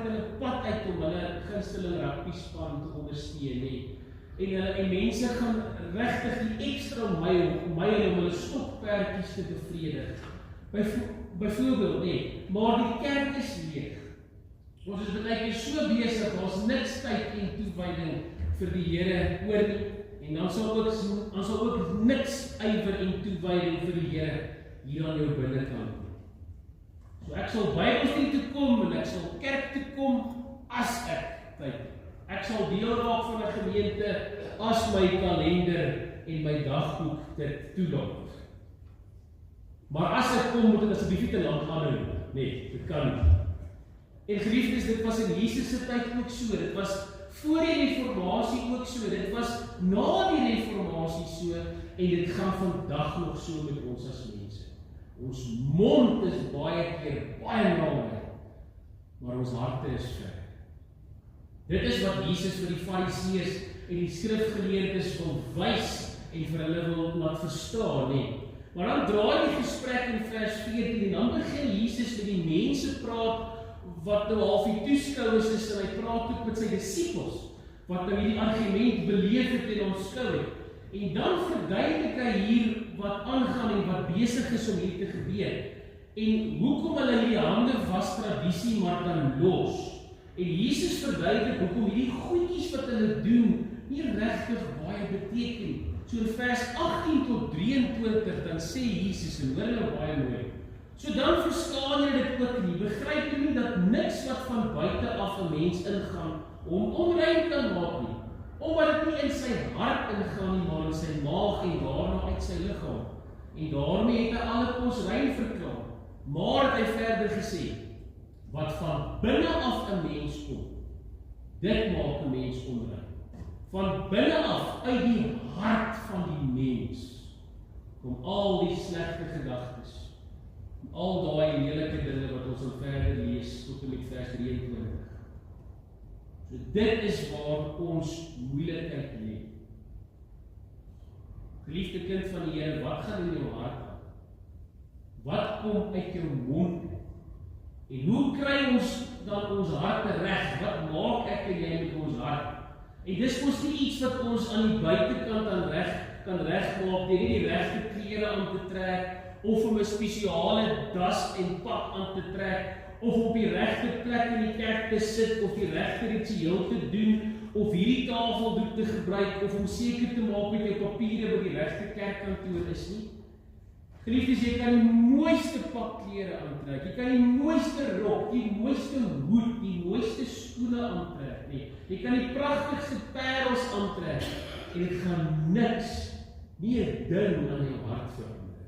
B: hulle pad uit om hulle gunsteling rugbyspan te ondersteun, en mense gaan regtig die ekstra myl om hulle stokperdjies te bevredig. Byvoorbeeld, maar die kerk is leeg. Ons is baie keer so besig, ons niks tyd en toewyding vir die Here oor nie, en dan sal ook niks ywer en toewyding vir die Here hier aan jou binnekant. So ek sal Bybelstudie toe kom en ek sal kerk toe kom as ek tyd het. Ek sal deel raak van 'n gemeente as my kalender en my dagboek dit toelaat. Maar as ek kom, moet ek asseblief te lank aanhou. Nee, dit kan nie. En geliefdes, dit was in Jesus se tyd ook so, dit was voor die reformatie ook so, dit was na die reformatie so, en dit gaan vandag nog so met ons as mense. Ons mond is baie keer baie naby, maar ons harte is ver. Dit is wat Jesus vir die Fariseërs en die skrifgeleerdes wil wys en vir hulle wil laat verstaan, Maar dan draai die gesprek in vers 14 en dan begin Jesus met die mense praat wat nou half die toeskouers is, en hy praat ook met sy disippels, wat nou hierdie argument beleef het en ontskou het. En dan verduidelik hy hier wat aangaan en wat besig is om hier te gebeur. En hoekom hulle die hande was tradisie maar dan los. En Jesus verduidelik hoekom hierdie goedjies wat hulle doen nie regtig baie beteken. So in vers 18 tot 23 dan sê Jesus, en hoor nou baie mooi, so dan verstaan jy dit ook nie, begryp jy nie dat niks wat van buite af 'n mens ingaan, om onrein kan maak nie, omdat dit nie in sy hart ingaan nie, maar in sy maag en daarna uit sy liggaam. En daarmee het hy alle kos rein verklaar. Maar het hy verder gesê, wat van binne af 'n mens kom, dit maak 'n mens onrein. Van binne af, uit die hart van die mens, kom al die slegte gedagtes, al daai lelike dinge wat ons dan verder lees, tot en met vers 23. So dit is waar ons moeilikheid lê. Geliefde kind van die Here, wat gaan in jou hart aan? Wat kom uit jou mond? En hoe kry ons dan ons harte reg? Wat maak ek en jy met ons hart? En dis mos nie iets wat ons aan die buitekant kan regmaak, deur nie die regte klere aan te trek, of om 'n spesiale das en pak aan te trek, of op die regte plek in die kerk te sit, of die regte ritueel te doen, of hierdie tafeldoek te gebruik, of om seker te maak met jou papiere by die regte kerkkantoor is nie. Geliefdes, jy kan die mooiste pakklere aantrek, jy kan die mooiste rok, die mooiste hoed, die mooiste skoene aantrek, jy kan die pragtigste parels aantrek, en dit gaan niks, nie 'n ding aan jou hart verander.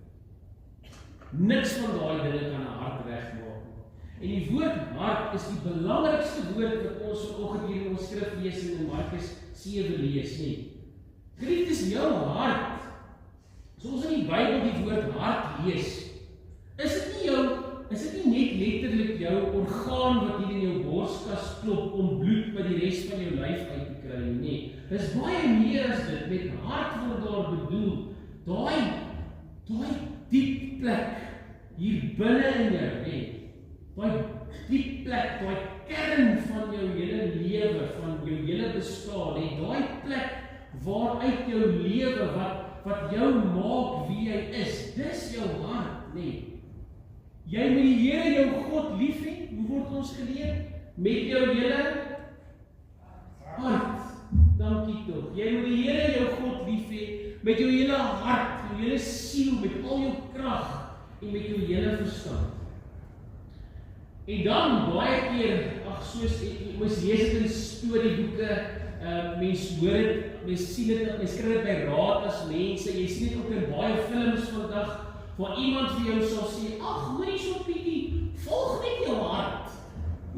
B: Niks van daai dinge kan 'n hart regmaak. En die woord hart is die belangrikste woord wat ons vanoggend hier in ons skriflesing in Markus 7 lees, Geliefdes, jou hart, soos in die Bybel die woord hart lees, is dit nie net letterlik jou orgaan wat hier in jou borskas klop om bloed by die res van jou lyf uit te kry, Dis baie meer as dit, met hart word daar bedoel, daai diep plek, hier binne in jou, daai diep plek, daai kern van jou hele lewe, van jou hele bestaan, daai plek waaruit jou lewe, wat jou maak wie jy is, dis jou hart, nee. Jy moet die Here jou God lief hê, hoe word ons geleer? Met jou hele hart, dankie tog. Jy moet die Here jou God lief hê, met jou hele hart, jou hele siel, met al jou krag, en met jou hele verstand. En dan, baie keer, soos, mens lees dit in storieboeke, mens hoor dit, mens sien dit, mens kry dit by raad as mense, jy sien dit ook in baie films vandag, waar iemand vir jou sal sê, ag, hoor nie so Pietie, volg net jou hart.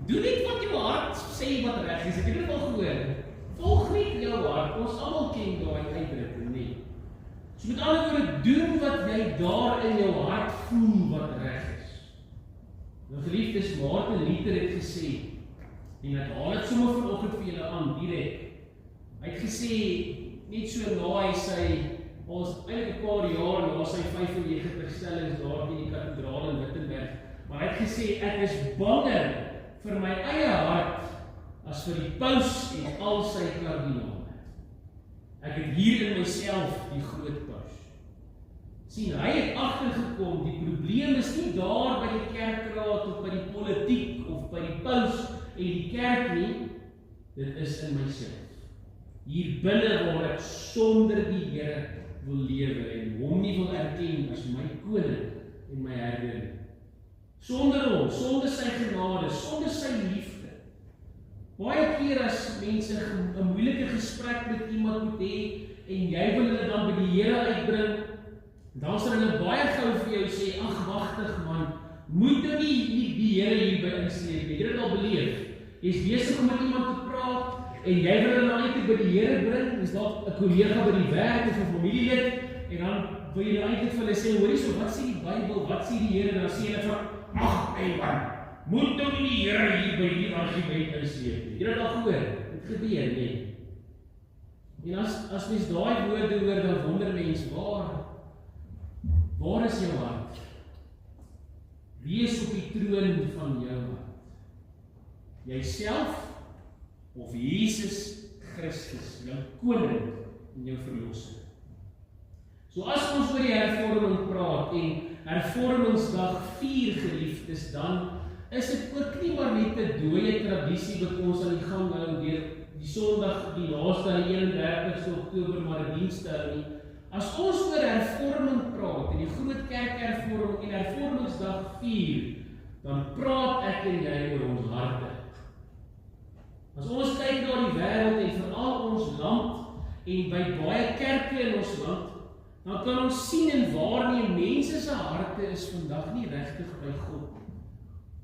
B: Doe net wat jou hart sê wat reg is. Ek het dit al gehoor. Volg net jou hart. Ons almal ken daai uitdrukking, nee. So met ander woorde, doen wat jy daar in jou hart voel wat reg is. Nou geliefdes, Martin Luther het gesê, en ek haal dit sommer vanoggend vir julle aan, direk. Hy het gesê, net so na hy sy, ons eintlik 'n paar jaar na sy 95 stellings daar in die kathedraal in Wittenberg, maar hy het gesê, ek is banger vir my eie hart as vir die paus en al sy kardinale. Ek het hier in myself die groot paus. Sien, hy het agtergekom, die probleem is nie daar by die kerkraad of by die politiek of by die paus en die kerk nie, dit is in myself. Hier binne waar ek sonder die Here wil lewe en hom nie wil erken as my koning en my herder. Sonder hom, sonder sy genade, sonder sy liefde. Baie keer as mense 'n moeilike gesprek met iemand moet hê en jy wil hulle dan by die Here uitbring, dan sal hulle baie gou vir jou sê, ag wagtig man, moet nou nie die Here hierby insleep nie. Jy het dit al beleef. Jy's besig om met iemand te praat en jy wil hulle eintlik by die Here bring, is dalk 'n kollega by die werk of 'n familielid, en dan wil jy eintlik vir hulle sê, hoorie so, wat sê die Bybel, wat sê die Here, en dan sê hulle van, ag, hey man, moet nou nie die Here hier by die argument insleep nie. Jy het dit al gehoor, dit gebeur, nee. En as mens daai woorde hoor, dan wonder mens, waar is jou hart? Wie is op die troon van jou hart? Jyself of Jesus Christus, jou koning en jou verlosser? So as ons oor die hervorming praat en hervormingsdag 4 geliefdes, dan is dit ook nie maar net 'n dooie tradisie wat ons aan die gang hou deur die Sondag, die laaste aan die 31ste Oktober maar 'n diens te hou nie. As ons oor hervorming praat en die groot kerkhervorming en hervormingsdag 4, dan praat ek en jy oor ons harte. As ons kyk na die wêreld en veral ons land en by baie kerke in ons land, dan kan ons sien en waarneem mense se harte is vandag nie regtig by God.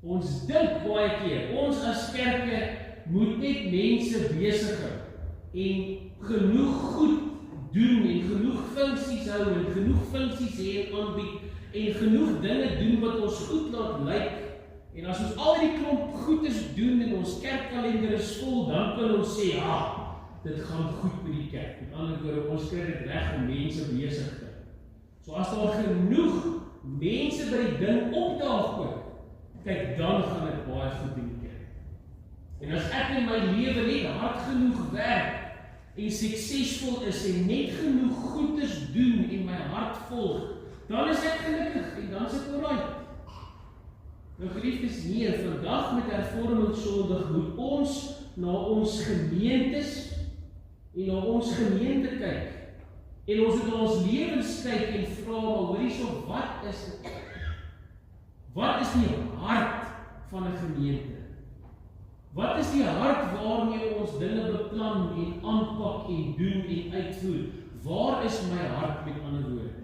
B: Ons dink baie keer, ons as kerke moet net mense besig hou en genoeg goed doen en genoeg funksies hou en genoeg funksies hê en aanbied en genoeg dinge doen wat ons goed laat lyk. En as ons al die klomp goedes doen en ons kerkkalender is vol, dan kan ons sê, dit gaan goed met die kerk. Met ander woorde, ons kry dit reg om mense besig te hou. So as daar genoeg mense by die ding opdaag ook, kyk, dan gaan dit baie goed in die kerk. En as ek in my lewe net hard genoeg werk en suksesvol is en net genoeg goedes doen en my hart volg, dan is ek gelukkig en dan is ek alright. Nou geliefdes, nee, vandag met hervormingssondag moet ons na ons gemeentes en na ons gemeente kyk. En ons moet ons lewens kyk en vra, maar hoorie so, wat is dit? Wat is die hart van 'n gemeente? Wat is die hart waarmee ons dinge beplan en aanpak en doen en uitvoer? Waar is my hart, met ander woorde?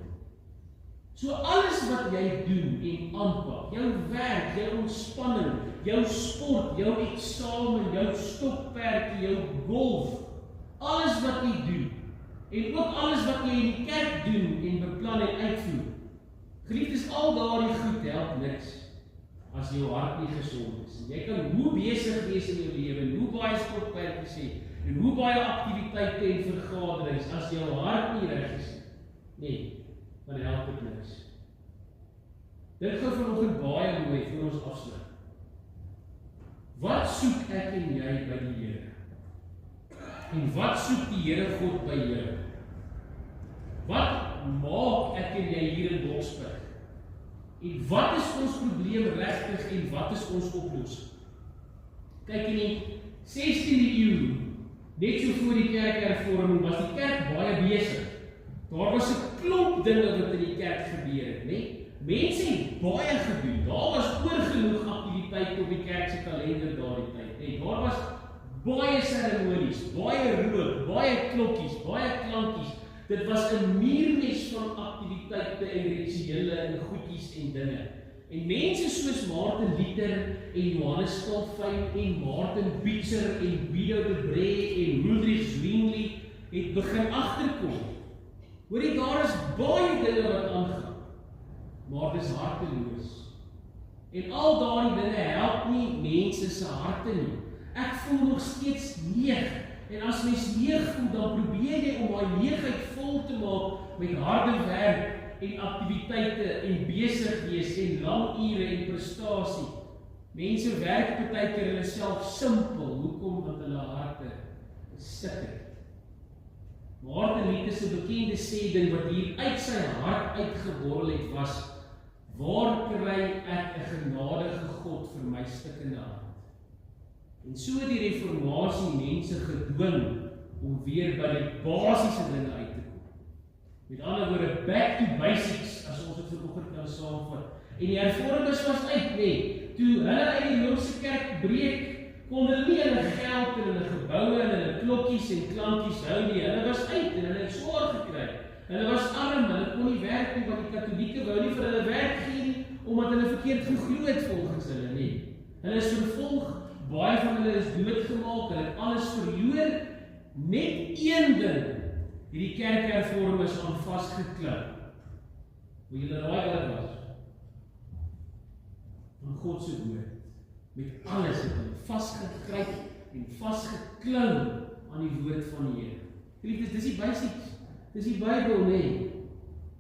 B: So alles wat jy doen en aanpak, jou werk, jou ontspanning, jou sport, jou eksamen, jou stokperdjie, jou golf, alles wat jy doen, en ook alles wat jy in die kerk doen en beplan en uitvoer. Geliefdes, al daardie goed help niks as jou hart nie gesond is. Jy kan hoe besig wees in jou lewe, en hoe baie stokperdjies hê, en hoe baie aktiwiteite en vergaderings, as jou hart nie reg is nie, dan help dit niks. Dit gaan vanoggend baie mooi vir ons afsluit. Wat soek ek en jy by die Here? En wat soek die Here God by jou? Wat maak ek en jy hier in Boksburg? En wat is ons probleem regtig en wat is ons oplossing? Kyk, in die 16de eeu, net so voor die kerkhervorming, was die kerk baie besig. Daar was 'n klomp dinge wat in die kerk gebeur het, né? Mense het baie gedoen. Daar was oorgenoeg aktiwiteit op die kerk se kalender daardie tyd, né? Daar was baie seremonies, baie rook, baie klokkies, baie klankies. Dit was 'n muurmes van aktiwiteite en rituele en goedjies en dinge. En mense soos Martin Luther en Johannes Calvin en Martin Bucer en Guido de Brès en Huldrych Zwingli het begin agterkom. Hoorie, daar is baie dinge wat aangaan, maar dis harteloos. En al daardie dinge help nie mense se harte nie. Ek voel nog steeds leeg. En as mens leeg voel, dan probeer jy om daai leegheid vol te maak met harde werk en aktiwiteite en besig wees en lang ure en prestasie. Mense werk baie keer hulle self simpel. Hoekom? Want hulle harte is sikker. Martin Luther se bekende sê wat hier uit sy hart uitgeborrel het was: waar kry ek 'n genadige God vir my stikkende hart? En so die reformatie mense gedwing om weer by die basiese dinge uit te kom. Met ander woorde, back to basics, as ons dit vanoggend kan saamvat. En die hervormers was uit, nee. Toe hulle uit die Roomse kerk breek, kon hulle nie hulle geld en hulle geboue en hulle klokkies en klankies hou nie. Hulle was uit en hulle het swaar gekry. Hulle was arm, hulle kon nie werk nie, want die Katolieke wou nie vir hulle werk gee nie, omdat hulle verkeerd geglo het volgens hulle nie. Hulle is vervolg. Baie van hulle is doodgemaak, hulle het alles verloor. Net een ding het die kerkhervormers aan vasgeklou. Hoe julle raai wat dit was? Aan God se woord. Met alles het hulle vasgegryp en vasgeklou aan die woord van die Here. Geliefdes, dis die basics. Dis die Bybel, nee.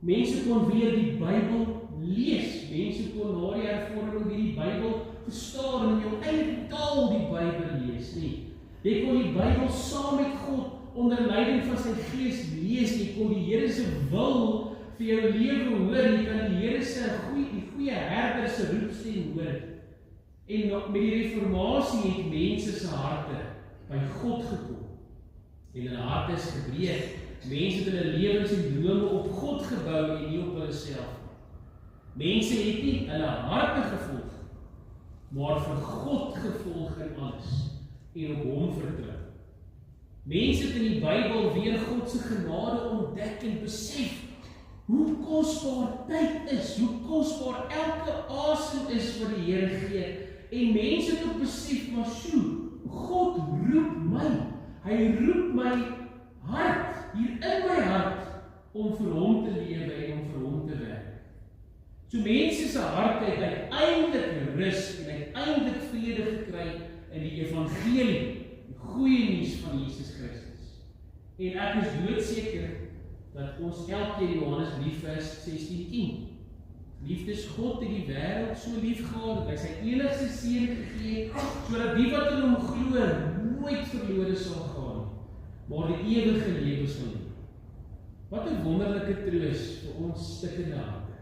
B: Mense kon weer die Bybel lees. Mense kon na die hervorming weer die Bybel verstaan en in jou eie taal die Bybel lees, nie. Jy kon die Bybel saam met God onder leiding van sy Gees lees, jy kon die Here se wil vir jou lewe hoor, jy kan die Here se goeie herder se roepstem hoor. En met die reformatie het mense se harte by God gekom. En hulle harte is gebreek. Mense het hulle lewens en drome op God gebou en nie op hulle self. Mense het nie hulle harte gevolg, maar vir God gevolg in alles en op hom vertrou. Mense het in die Bybel weer God se genade ontdek en besef hoe kosbaar tyd is, hoe kosbaar elke asem is wat die Here gee. En mense het ook besef, maar God roep my. Hy roep my hart, hier in my hart, om vir hom te lewe en om vir hom te werk. So mense se harte het uiteindelik rus en uiteindelik vrede gekry in die evangelie, die goeie nuus van Jesus Christus. En ek is doodseker dat ons elkeen Johannes brief vers 16:10. Liefdes God het die wêreld so lief gehad dat hy sy enigste seun gegee het, sodat die wat in hom glo nooit verlore sal gaan, maar die ewige lewe sal hê. Wat 'n wonderlike troos vir ons stikkende harte.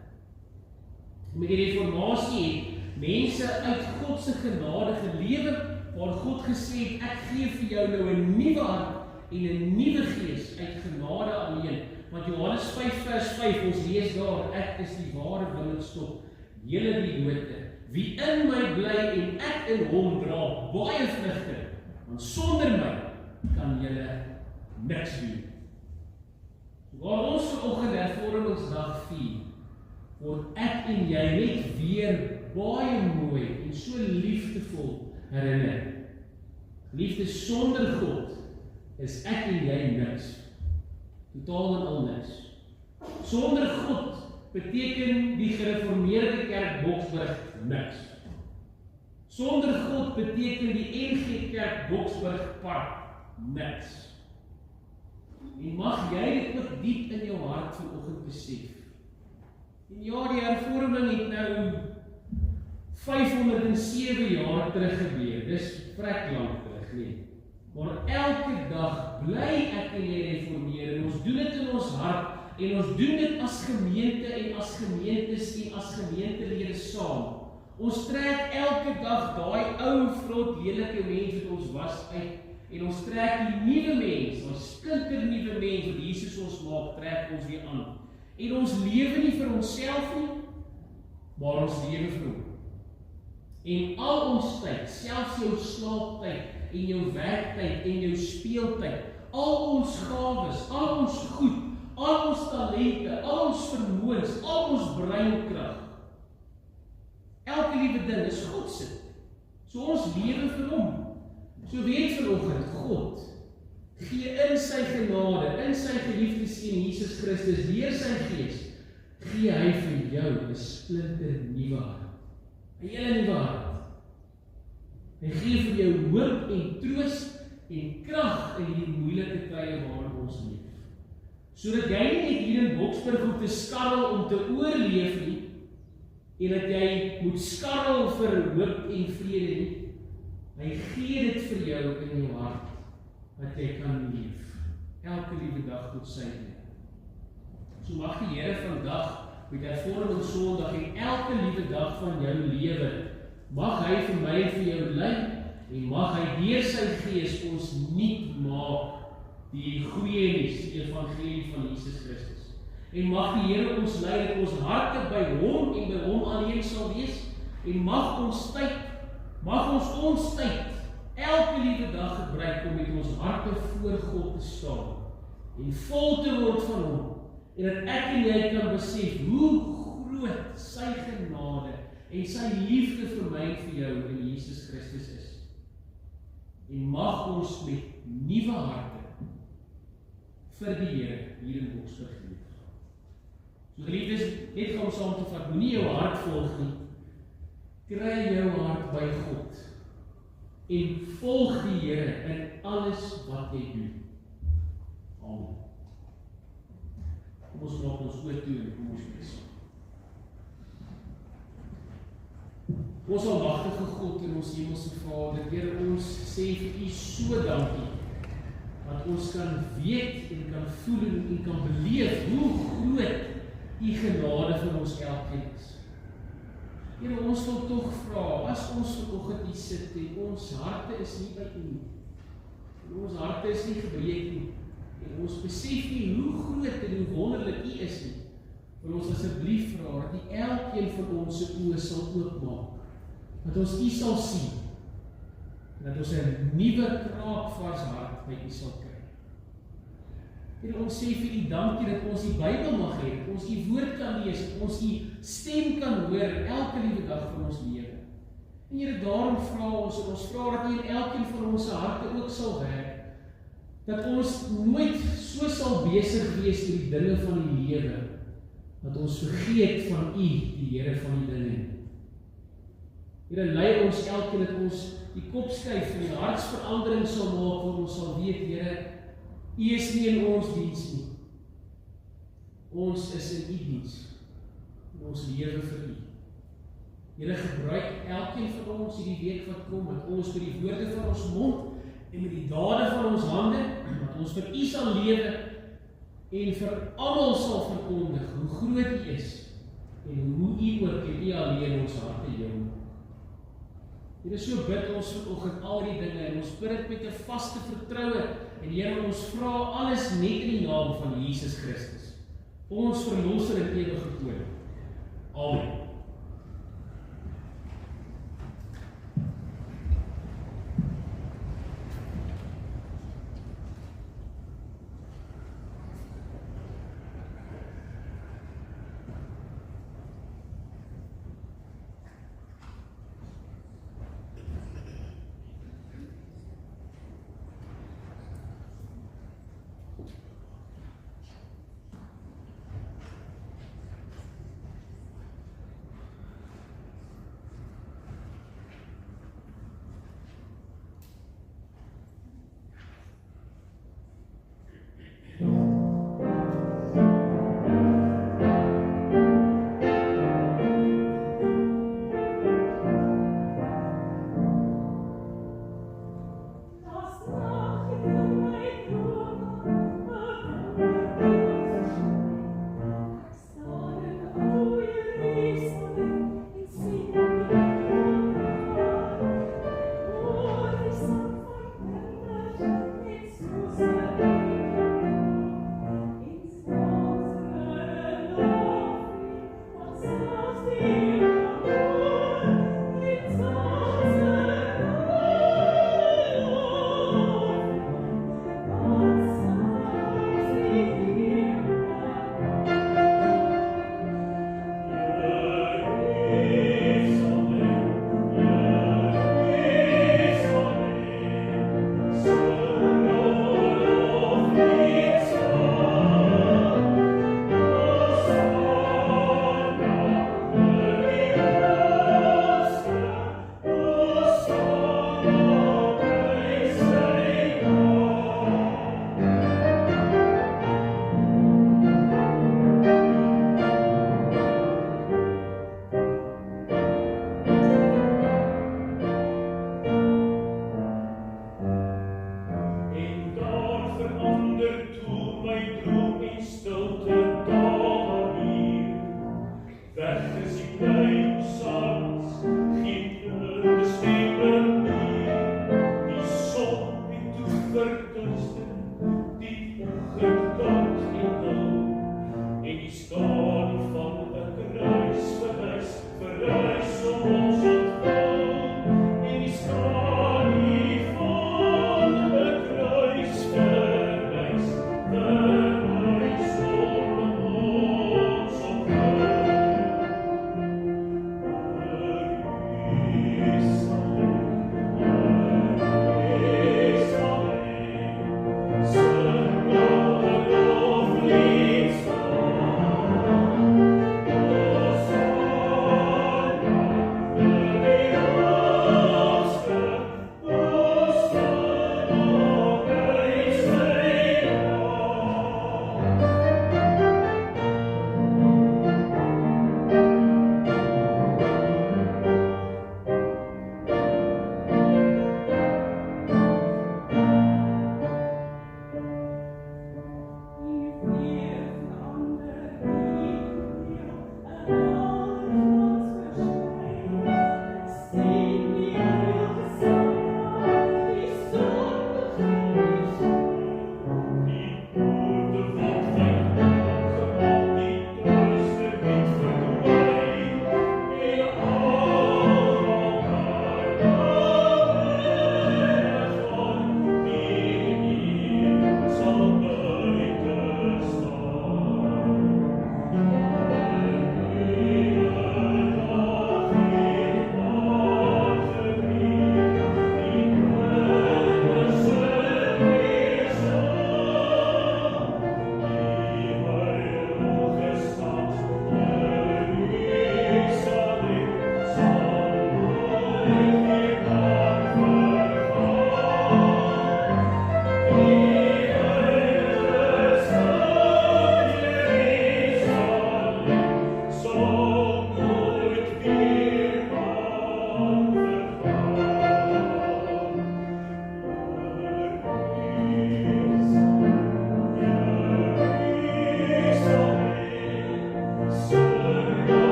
B: Met die reformatie het mense uit God se genade gelewe, waar God gesê het, ek gee vir jou nou 'n nuwe hart en 'n nuwe gees uit genade alleen. Want Johannes 5 vers 5, ons lees daar, ek is die ware wingerdstok, julle die dote. Wie in my bly en ek in hom dra baie vrugte, want sonder my kan julle niks doen. Waar ons vanoggend hervormingsdag vier, word ek en jy net weer baie mooi en so liefdevol herinner. Liefde sonder God is ek en jy niks. Totaal en al niks. Sonder God beteken die gereformeerde kerk Boksburg niks. Sonder God beteken die NG Kerk Boksburg Park niks. En mag jy dit ook diep in jou hart vanoggend besef. En ja, die hervorming het nou 507 jaar terug gebeur. Dis vrek lank terug, nee. Maar elke dag bly ek en jy reformeer, en ons doen dit in ons hart, en ons doen dit as gemeente, en as gemeentes, en as gemeentelede saam. Ons trek elke dag daai ou, vrot, lelike mens wat ons was uit, en ons trek die nuwe mens, ons splinternuwe mens wat Jesus ons maak, trek ons weer aan. En ons lewe nie vir onsself nie, maar ons lewe vir hom. En al ons tyd, selfs jou slaaptyd, en jou werktyd, en jou speeltyd, al ons gawes, al ons goed, al ons talente, al ons vermoëns, al ons breinkrag, elke liewe ding is God se. So ons lewe vir hom. So weet vanoggend, God gee in sy genade, in sy geliefde seun Jesus Christus, deur sy gees, gee hy vir jou 'n splinter nuwe hart. 'n hele nuwe hart. Hy gee vir jou hoop en troos en krag in die moeilike tye waarin ons leef. Sodat jy nie net hier in Boksburg hoef te skarrel om te oorleef nie, en dat jy moet skarrel vir hoop en vrede nie. Hy gee dit vir jou in jou hart, dat jy kan leef, elke liewe dag tot sy eer. So mag die Here vandag, met hervorming Sondag en elke liewe dag van jou lewe, mag hy vir my en vir jou lei, en mag hy deur sy gees ons nuut maak, die goeie nuus, die evangelie van Jesus Christus. En mag die Here ons lei dat ons harte by hom en by hom alleen sal wees, en mag ons tyd, elke liewe dag gebruik om met ons harte voor God te staan, en vol te word van hom, en dat ek en jy kan besef hoe groot sy genade en sy liefde vir my en vir jou in Jesus Christus is. En mag ons met nuwe harte vir die Here hier in Boksburg leef. So geliefdes, net om saam te vat, moenie jou hart volg nie. Kry jou hart by God en volg die Here in alles wat jy doen. Amen. Kom ons maak ons oë toe en kom ons bid saam. Ons almagtige God en ons hemelse Vader, Here, ons sê vir U so dankie dat ons kan weet en kan voel en kan beleef hoe groot U genade vir ons elkeen is. Here, ons wil tog vra, as ons vanoggend hier sit en ons harte is nie by U nie, en ons harte is nie gebreek nie, en ons besef nie hoe groot en hoe wonderlik U is nie, wil ons asseblief vra dat U elkeen van ons se oë sal oopmaak, dat ons U sal sien, en dat ons 'n nuwe kraakvars hart by U sal kry. Here, ons sê vir U dankie dat ons die Bybel mag hê, dat ons U woord kan lees, dat ons U stem kan hoor elke liewe dag van ons lewe. En Here, daarom vra ons, en ons vra dat U in elkeen van ons se harte ook sal werk, dat ons nooit so sal besig wees met die dinge van die lewe, dat ons vergeet van U, die Here van die dinge. Here, lei ons elkeen dat ons die kop skuif en die hartsverandering sal maak, waar ons sal weet, Here, U is nie in ons diens nie. Ons is in U diens. En ons lewe vir U. Here, gebruik elkeen van ons hierdie week wat kom, dat ons met die woorde van ons mond en met die dade van ons hande, dat ons vir U sal lewe en vir almal sal verkondig hoe groot U is en hoe U ook en U alleen ons harte jou. Here, so bid ons vanoggend al die dinge en ons bid dit met 'n vaste vertroue en Here, ons vra alles net in die naam van Jesus Christus, ons verlosser en ewige koning. Amen.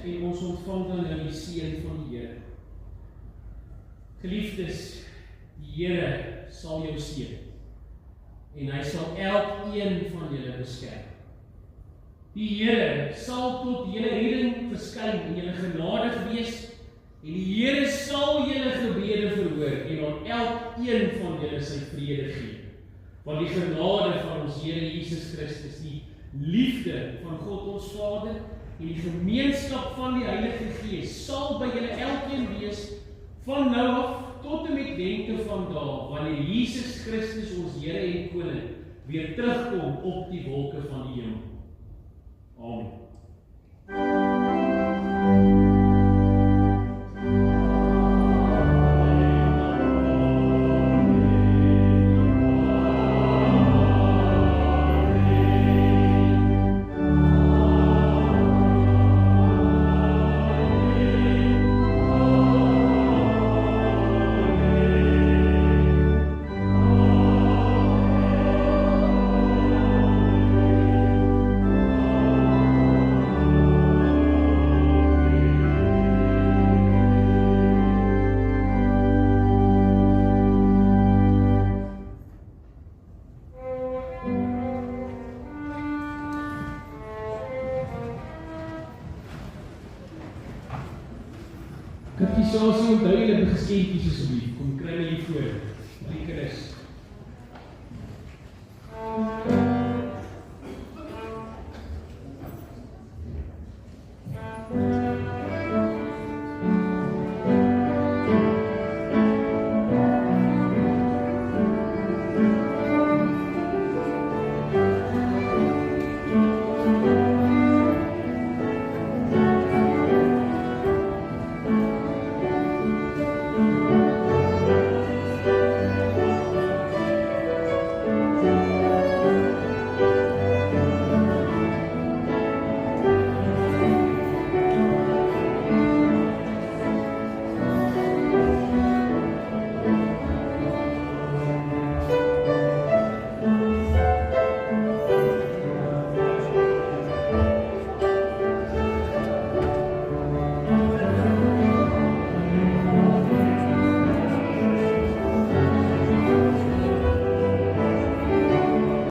B: en ons ontvang dan nou die seën van die Here. Geliefdes, die Here sal jou seën en hy sal elkeen van julle beskerm. Die Here sal tot julle redding verskyn en julle genadig wees en die Here sal julle gebede verhoor en aan elkeen van julle sy vrede gee. Want die genade van ons Here Jesus Christus, die liefde van God ons Vader en die gemeenskap van die Heilige Gees sal by julle elkeen wees van nou af tot en met wenke van dae, wanneer Jesus Christus ons Here en Koning weer terugkom op die wolke van die hemel. Amen. Katekisasie, onthou julle geskenkies asseblief. Kom kry my hier voor. Die Christus.